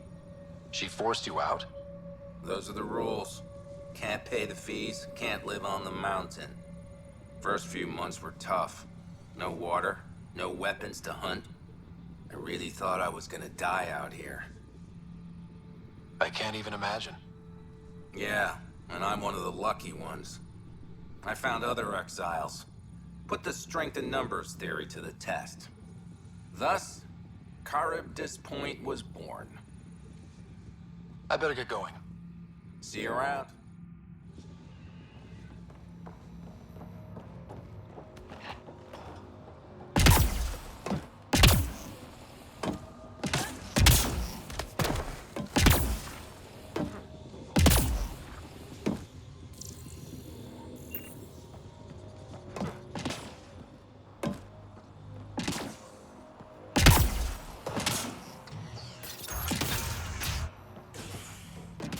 She forced you out? Those are the rules. Can't pay the fees, can't live on the mountain. First few months were tough. No water, no weapons to hunt. I really thought I was gonna die out here. I can't even imagine. Yeah, and I'm one of the lucky ones. I found other exiles. Put the strength in numbers theory to the test. Thus, Karabdis Point was born. I better get going. See you around.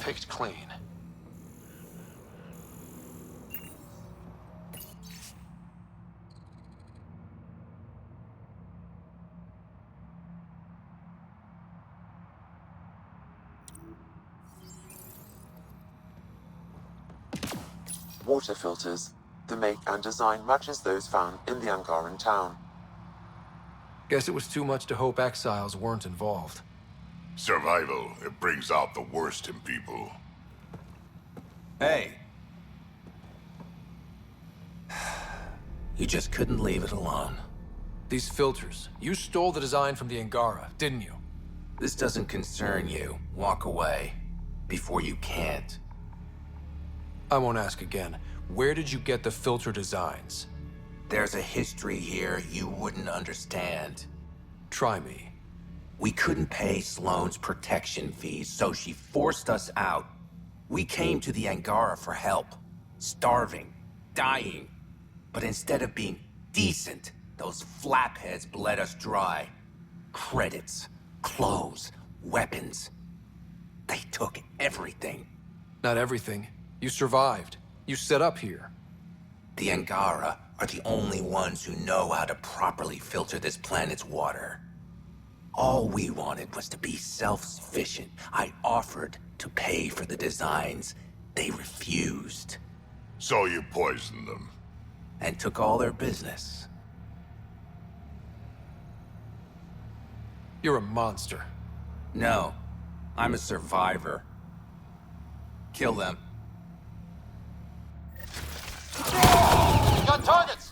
Picked clean. water filters. The make and design matches those found in the Angaran town. Guess it was too much to hope exiles weren't involved. Survival, it brings out the worst in people. Hey. You just couldn't leave it alone. These filters, you stole the design from the Angara, didn't you? This doesn't concern you. Walk away. Before you can't. I won't ask again. Where did you get the filter designs? There's a history here you wouldn't understand. Try me. We couldn't pay Sloane's protection fees, so she forced us out. We came to the Angara for help. Starving. Dying. But instead of being decent, those flapheads bled us dry. Credits, clothes, weapons. They took everything. Not everything. You survived. You set up here. The Angara are the only ones who know how to properly filter this planet's water. All we wanted was to be self-sufficient. I offered to pay for the designs. They refused. So you poisoned them. And took all their business. You're a monster. No, I'm a survivor. Kill them. Got targets!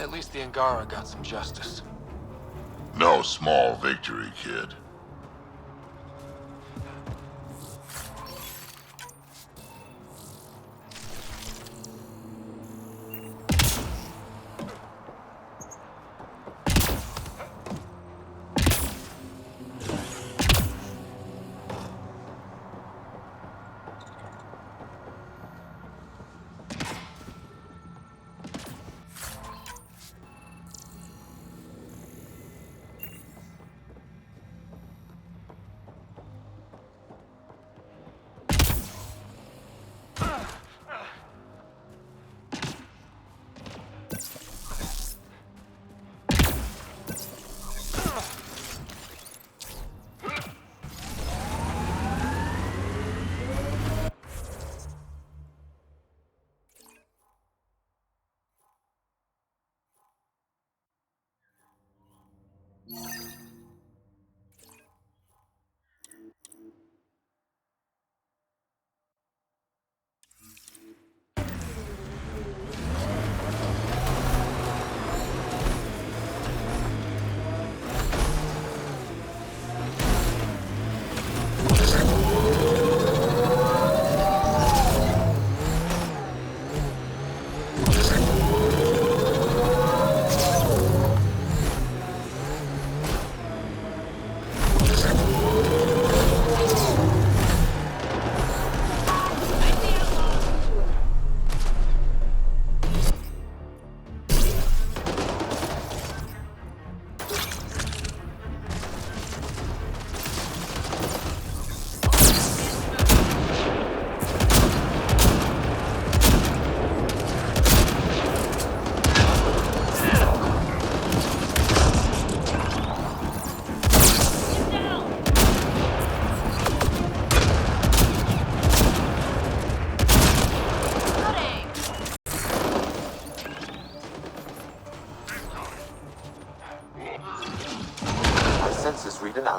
At least the Angara got some justice. No small victory, kid.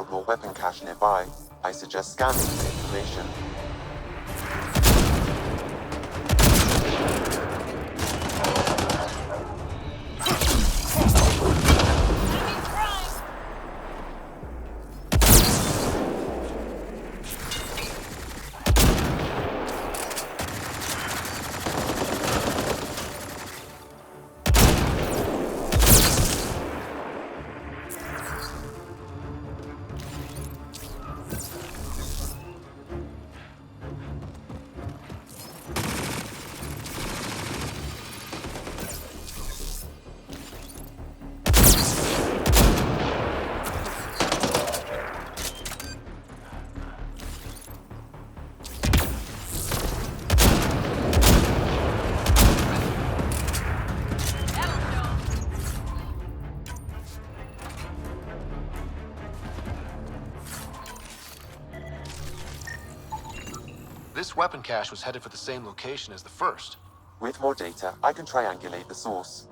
more weapon cache nearby. I suggest scanning for information. This weapon cache was headed for the same location as the first. With more data, I can triangulate the source.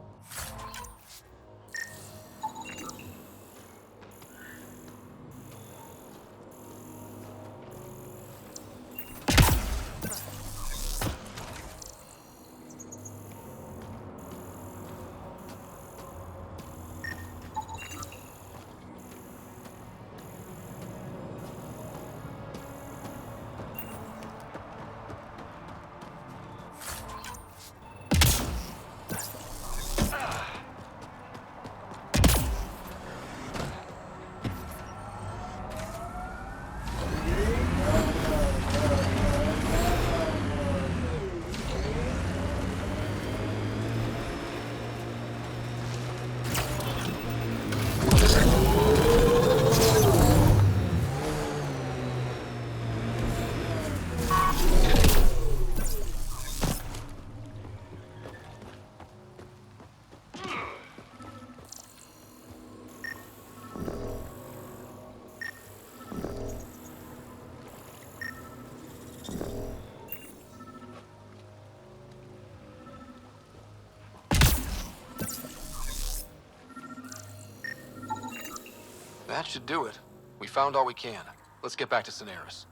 That should do it. We found all we can. Let's get back to Cineris.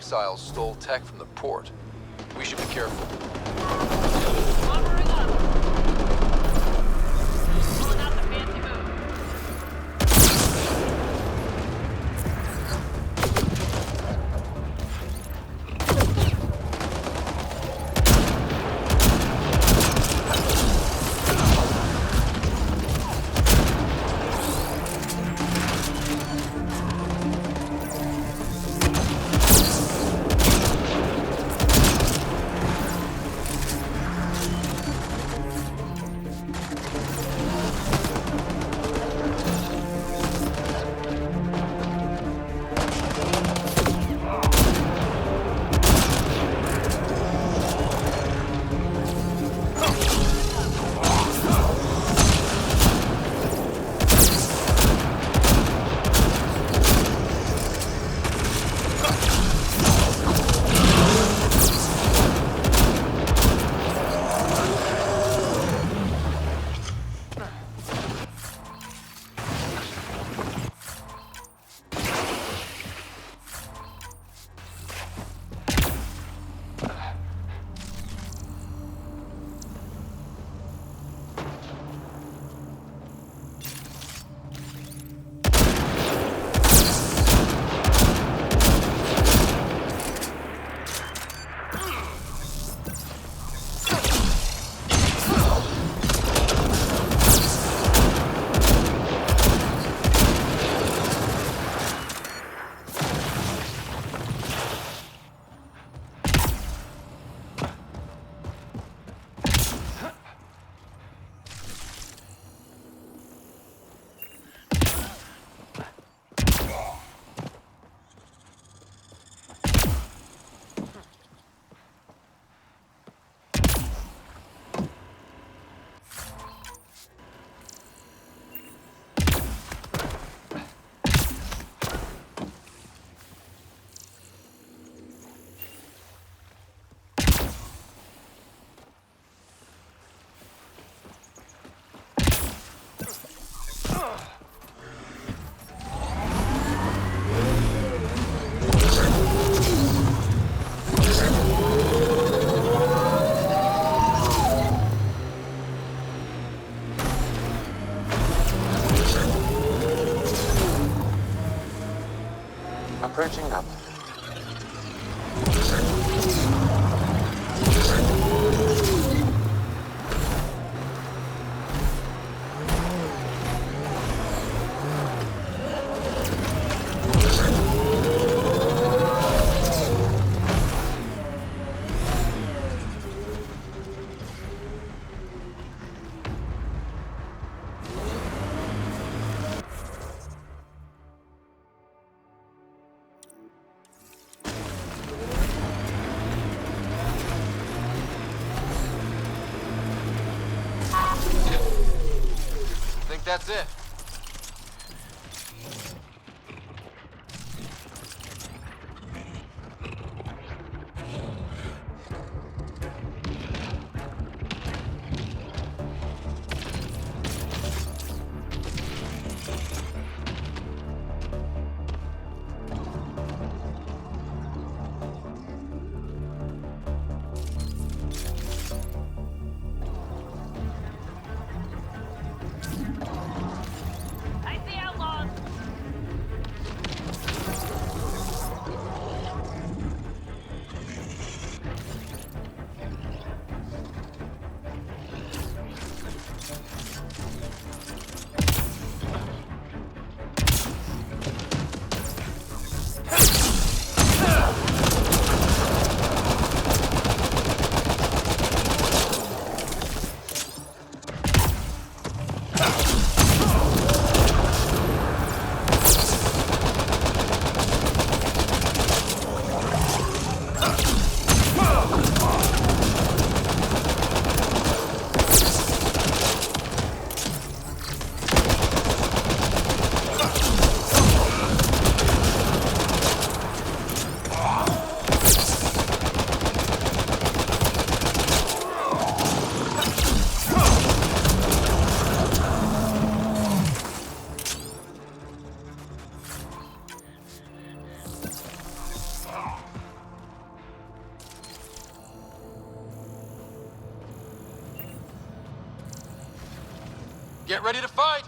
exiles stole tech from the port. We should be careful. Approaching up. That's it. Get ready to fight!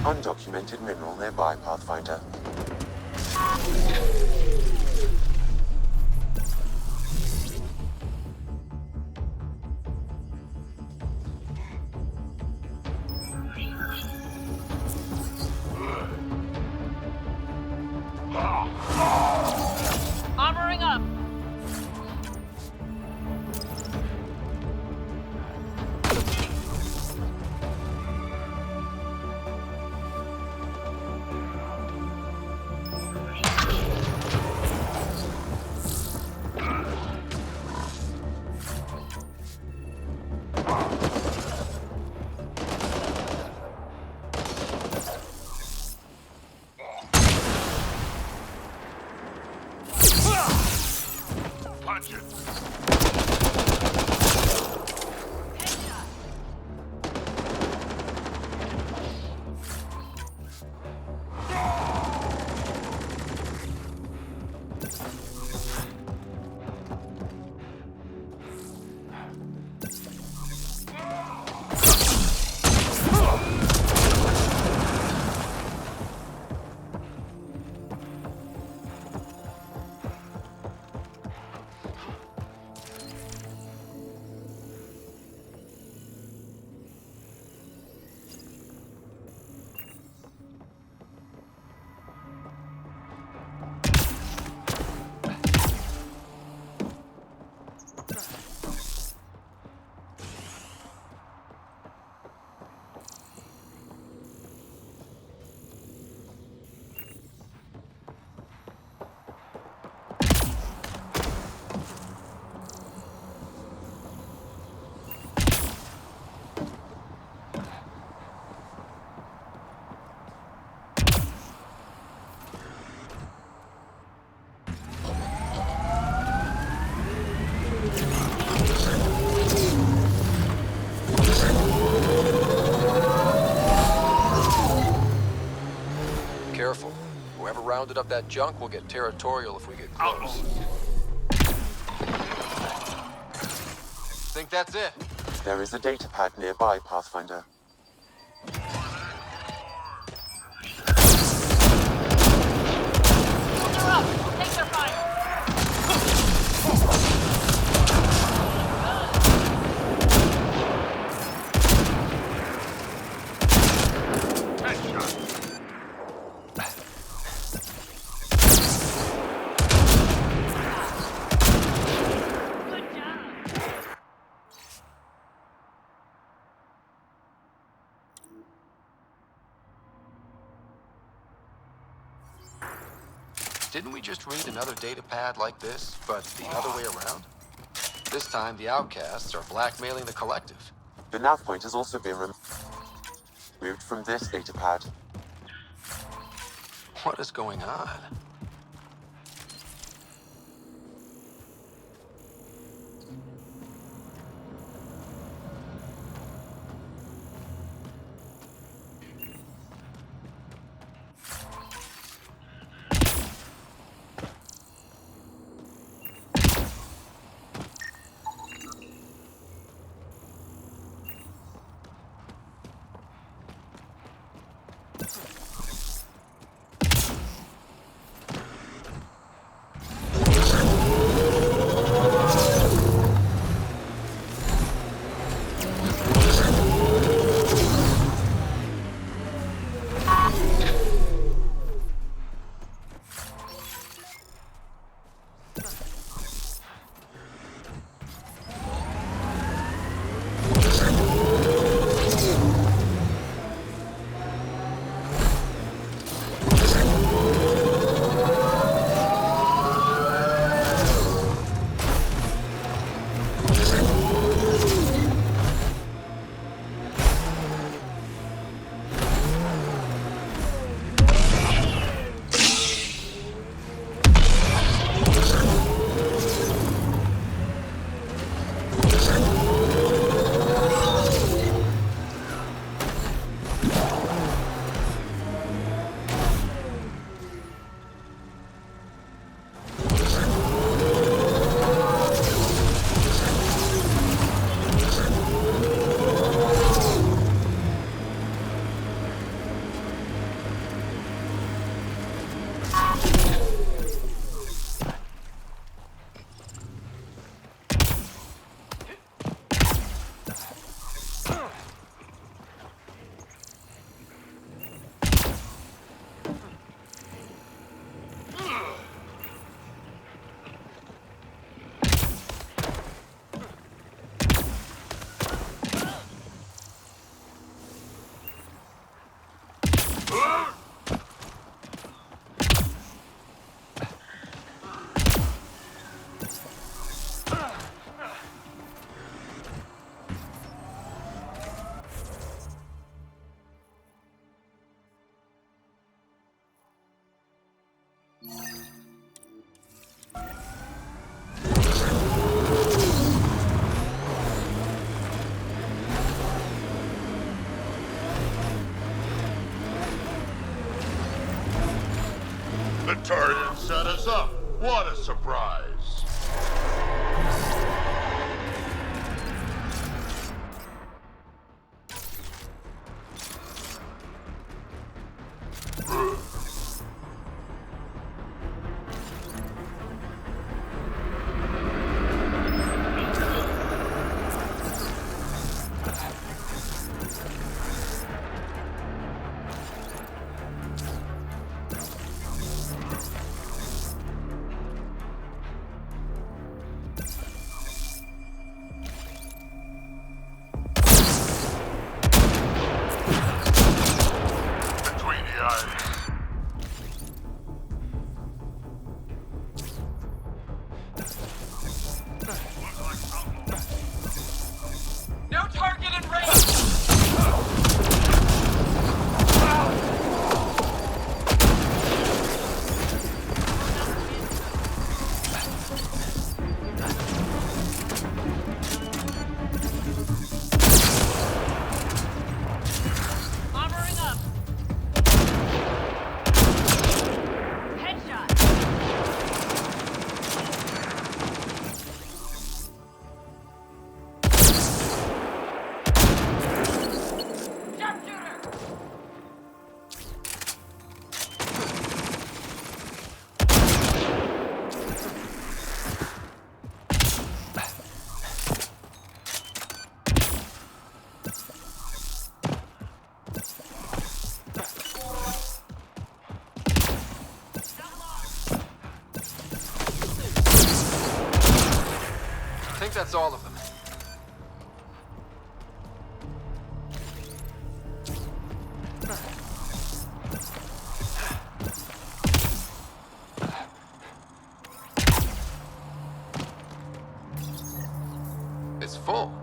Undocumented mineral nearby, Pathfinder. Armoring up. Punch it! Careful. Whoever rounded up that junk will get territorial if we get close. Think that's it? There is a data pad nearby, Pathfinder. Take their fire! Didn't we just read another data pad like this, but the other way around? This time, the outcasts are blackmailing the collective. The nav point has also been removed from this data pad. What is going on? The Turians set us up. What a surprise. think that's all of them. It's full.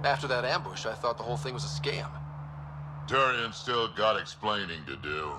After that ambush, I thought the whole thing was a scam. Turian's still got explaining to do.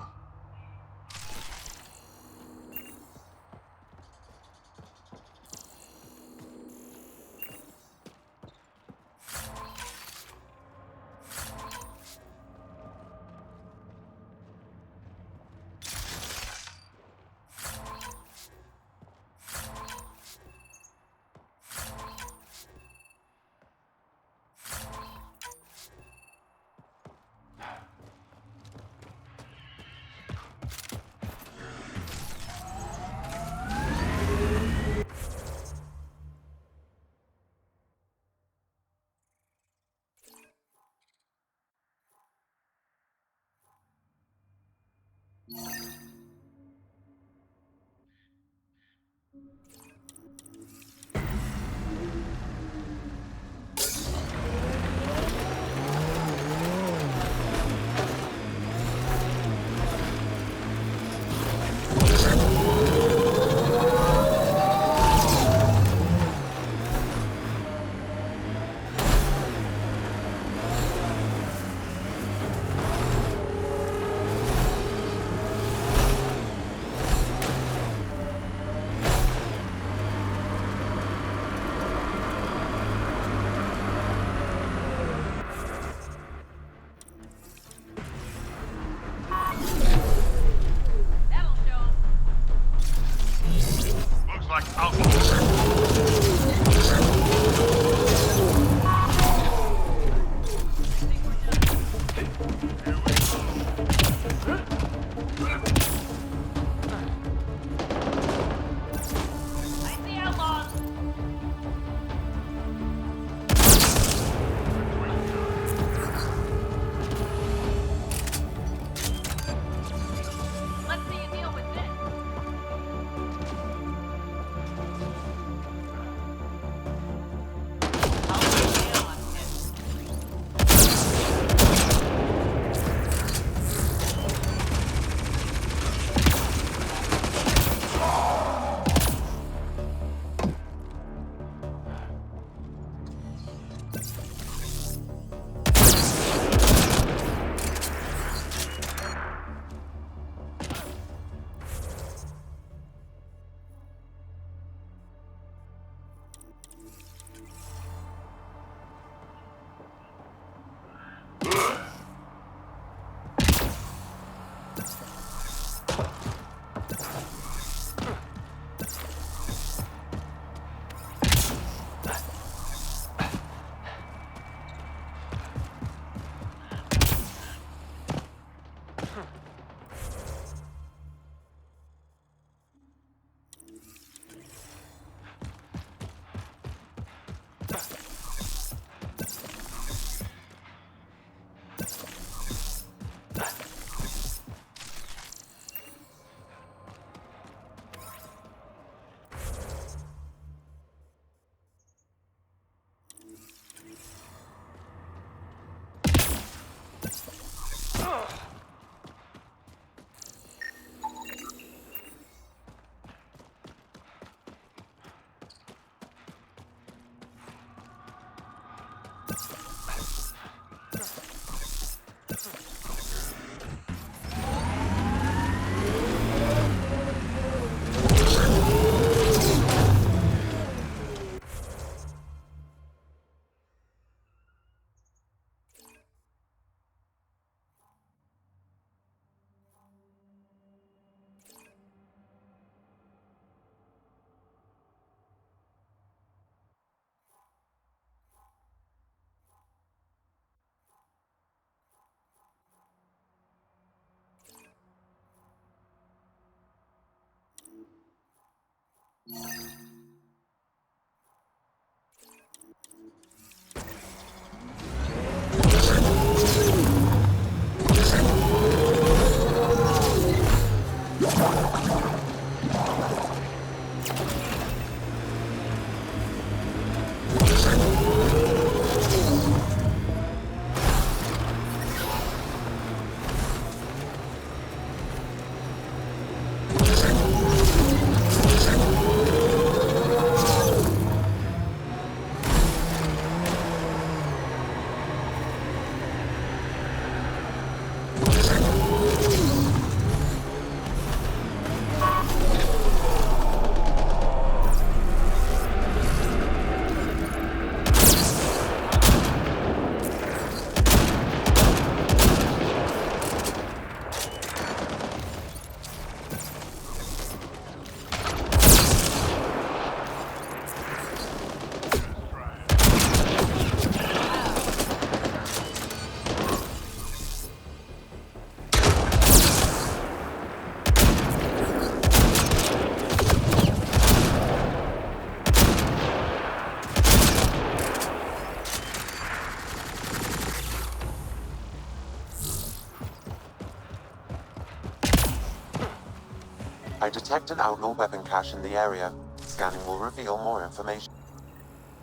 I detect an outlaw weapon cache in the area. Scanning will reveal more information.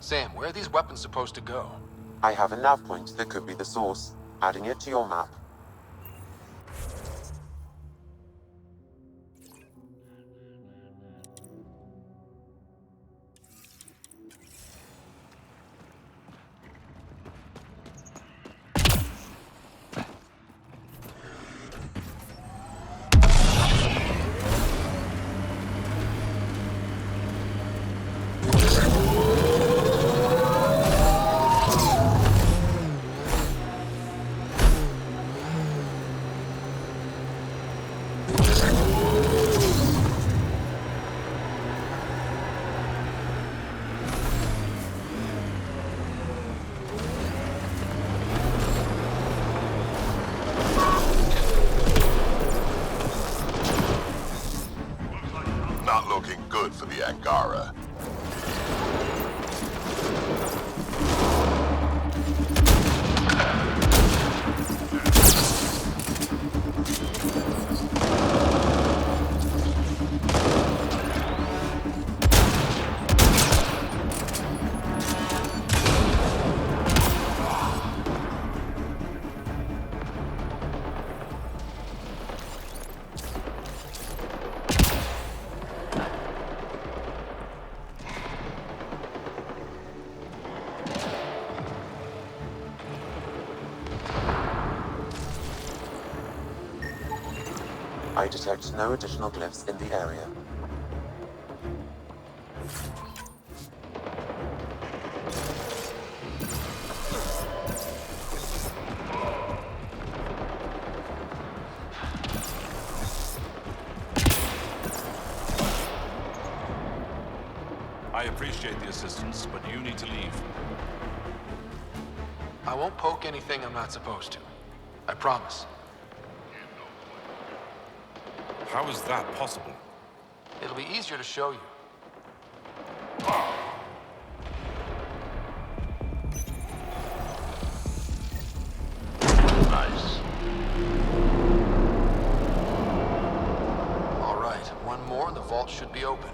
Sam, where are these weapons supposed to go? I have a nav point that could be the source. Adding it to your map. Not looking good for the Angara. I detect no additional glyphs in the area. I appreciate the assistance, but you need to leave. I won't poke anything I'm not supposed to. I promise. How is that possible? It'll be easier to show you. Nice. All right, one more and the vault should be open.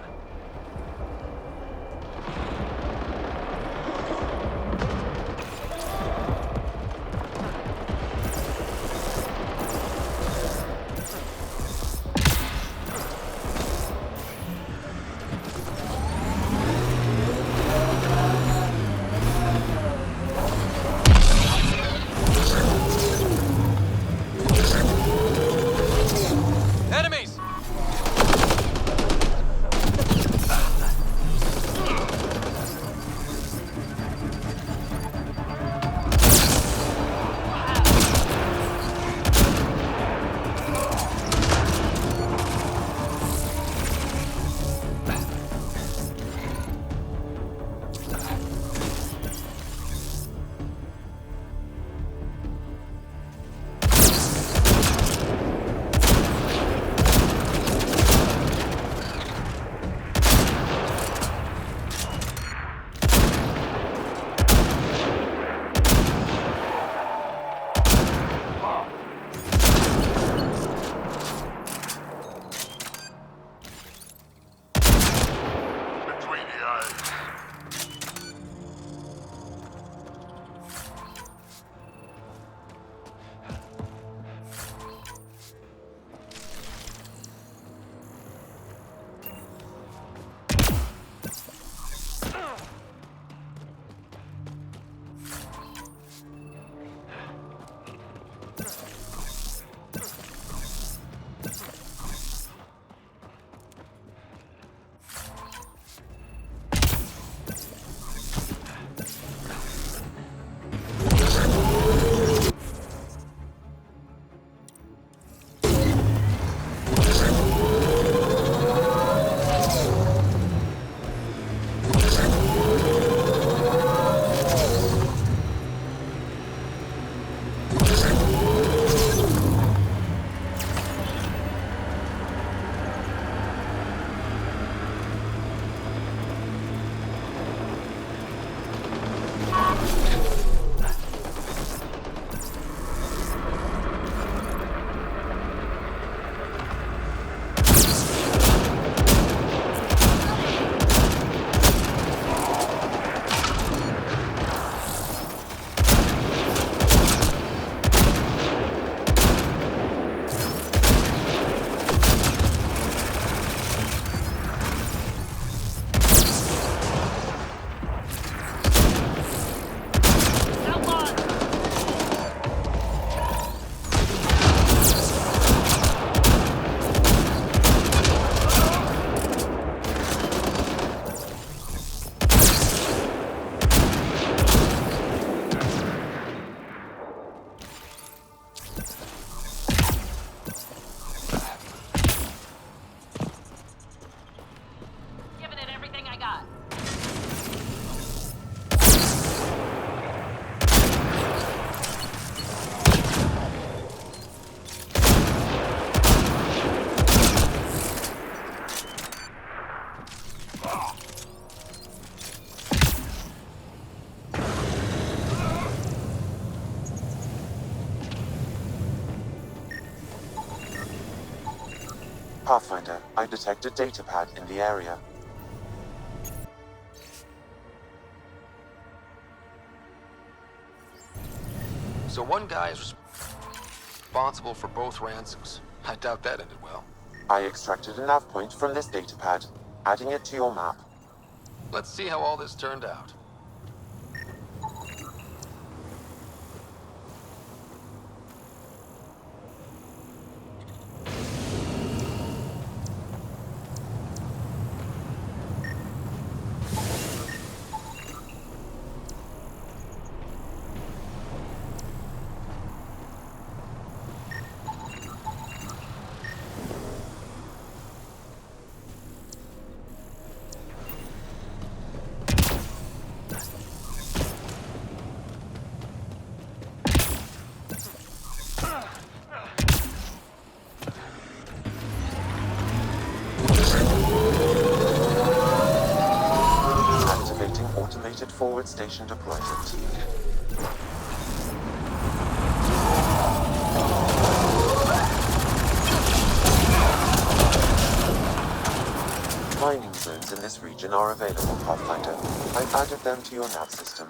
Enemies! Pathfinder, I detect a datapad in the area. So one guy is responsible for both ransoms. I doubt that ended well. I extracted a nav point from this datapad, adding it to your map. Let's see how all this turned out. Activating automated forward station deployment. Mining zones in this region are available, Pathfinder. I've added them to your nav system.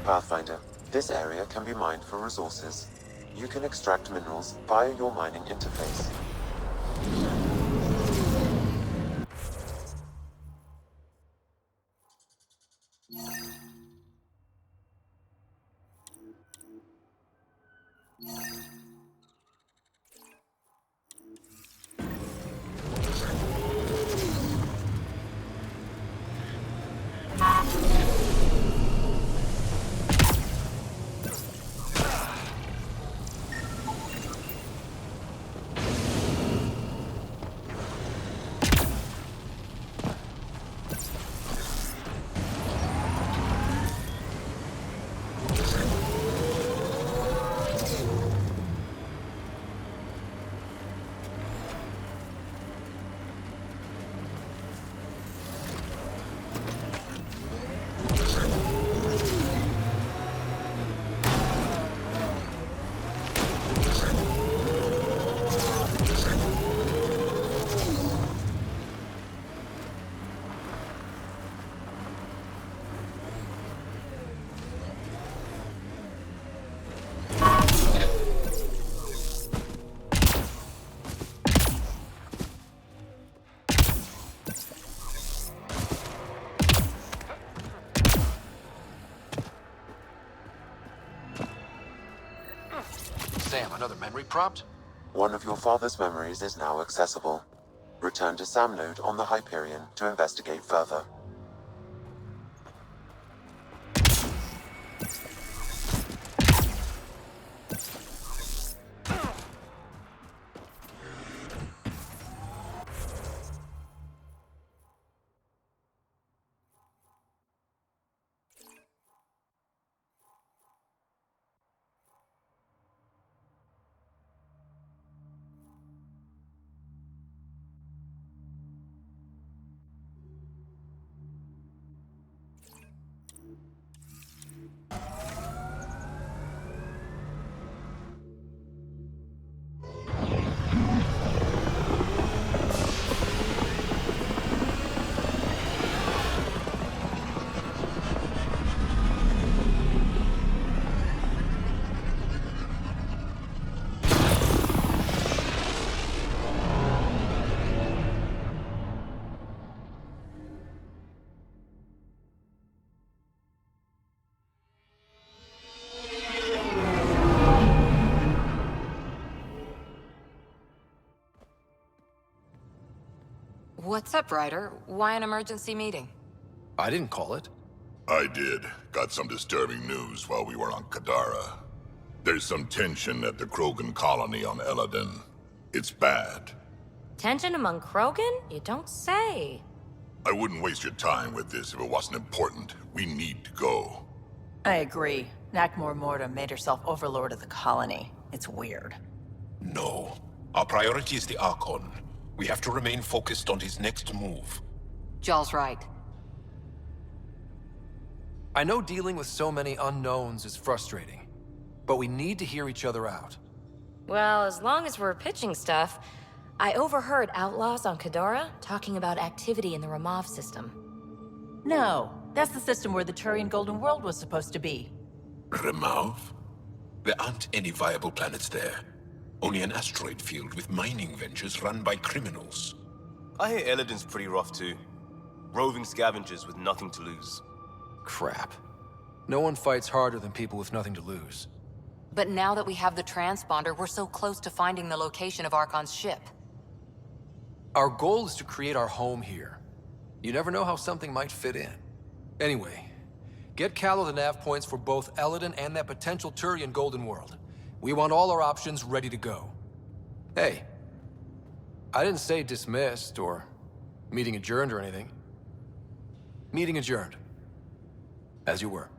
Pathfinder, this area can be mined for resources. You can extract minerals via your mining interface. Sam, another memory prompt? One of your father's memories is now accessible. Return to Sam node on the Hyperion to investigate further. What's up, Ryder? Why an emergency meeting? I didn't call it. I did. Got some disturbing news while we were on Kadara. There's some tension at the Krogan colony on Eladin. It's bad. Tension among Krogan? You don't say. I wouldn't waste your time with this if it wasn't important. We need to go. I agree. Nakmor Morta made herself overlord of the colony. It's weird. No. Our priority is the Archon. We have to remain focused on his next move. Jaal's right. I know dealing with so many unknowns is frustrating, But we need to hear each other out. Well, as long as we're pitching stuff, I overheard outlaws on Kadara talking about activity in the Ramov system. No, that's the system where the Turian Golden World was supposed to be. Remov? There aren't any viable planets there. Only an asteroid field with mining ventures run by criminals. I hear Elodin's pretty rough too. Roving scavengers with nothing to lose. Crap. No one fights harder than people with nothing to lose. But now that we have the transponder, we're so close to finding the location of Archon's ship. Our goal is to create our home here. You never know how something might fit in. Anyway, get Callow the nav points for both Elodin and that potential Turian Golden World. We want all our options ready to go. Hey, I didn't say dismissed or meeting adjourned or anything. Meeting adjourned. As you were.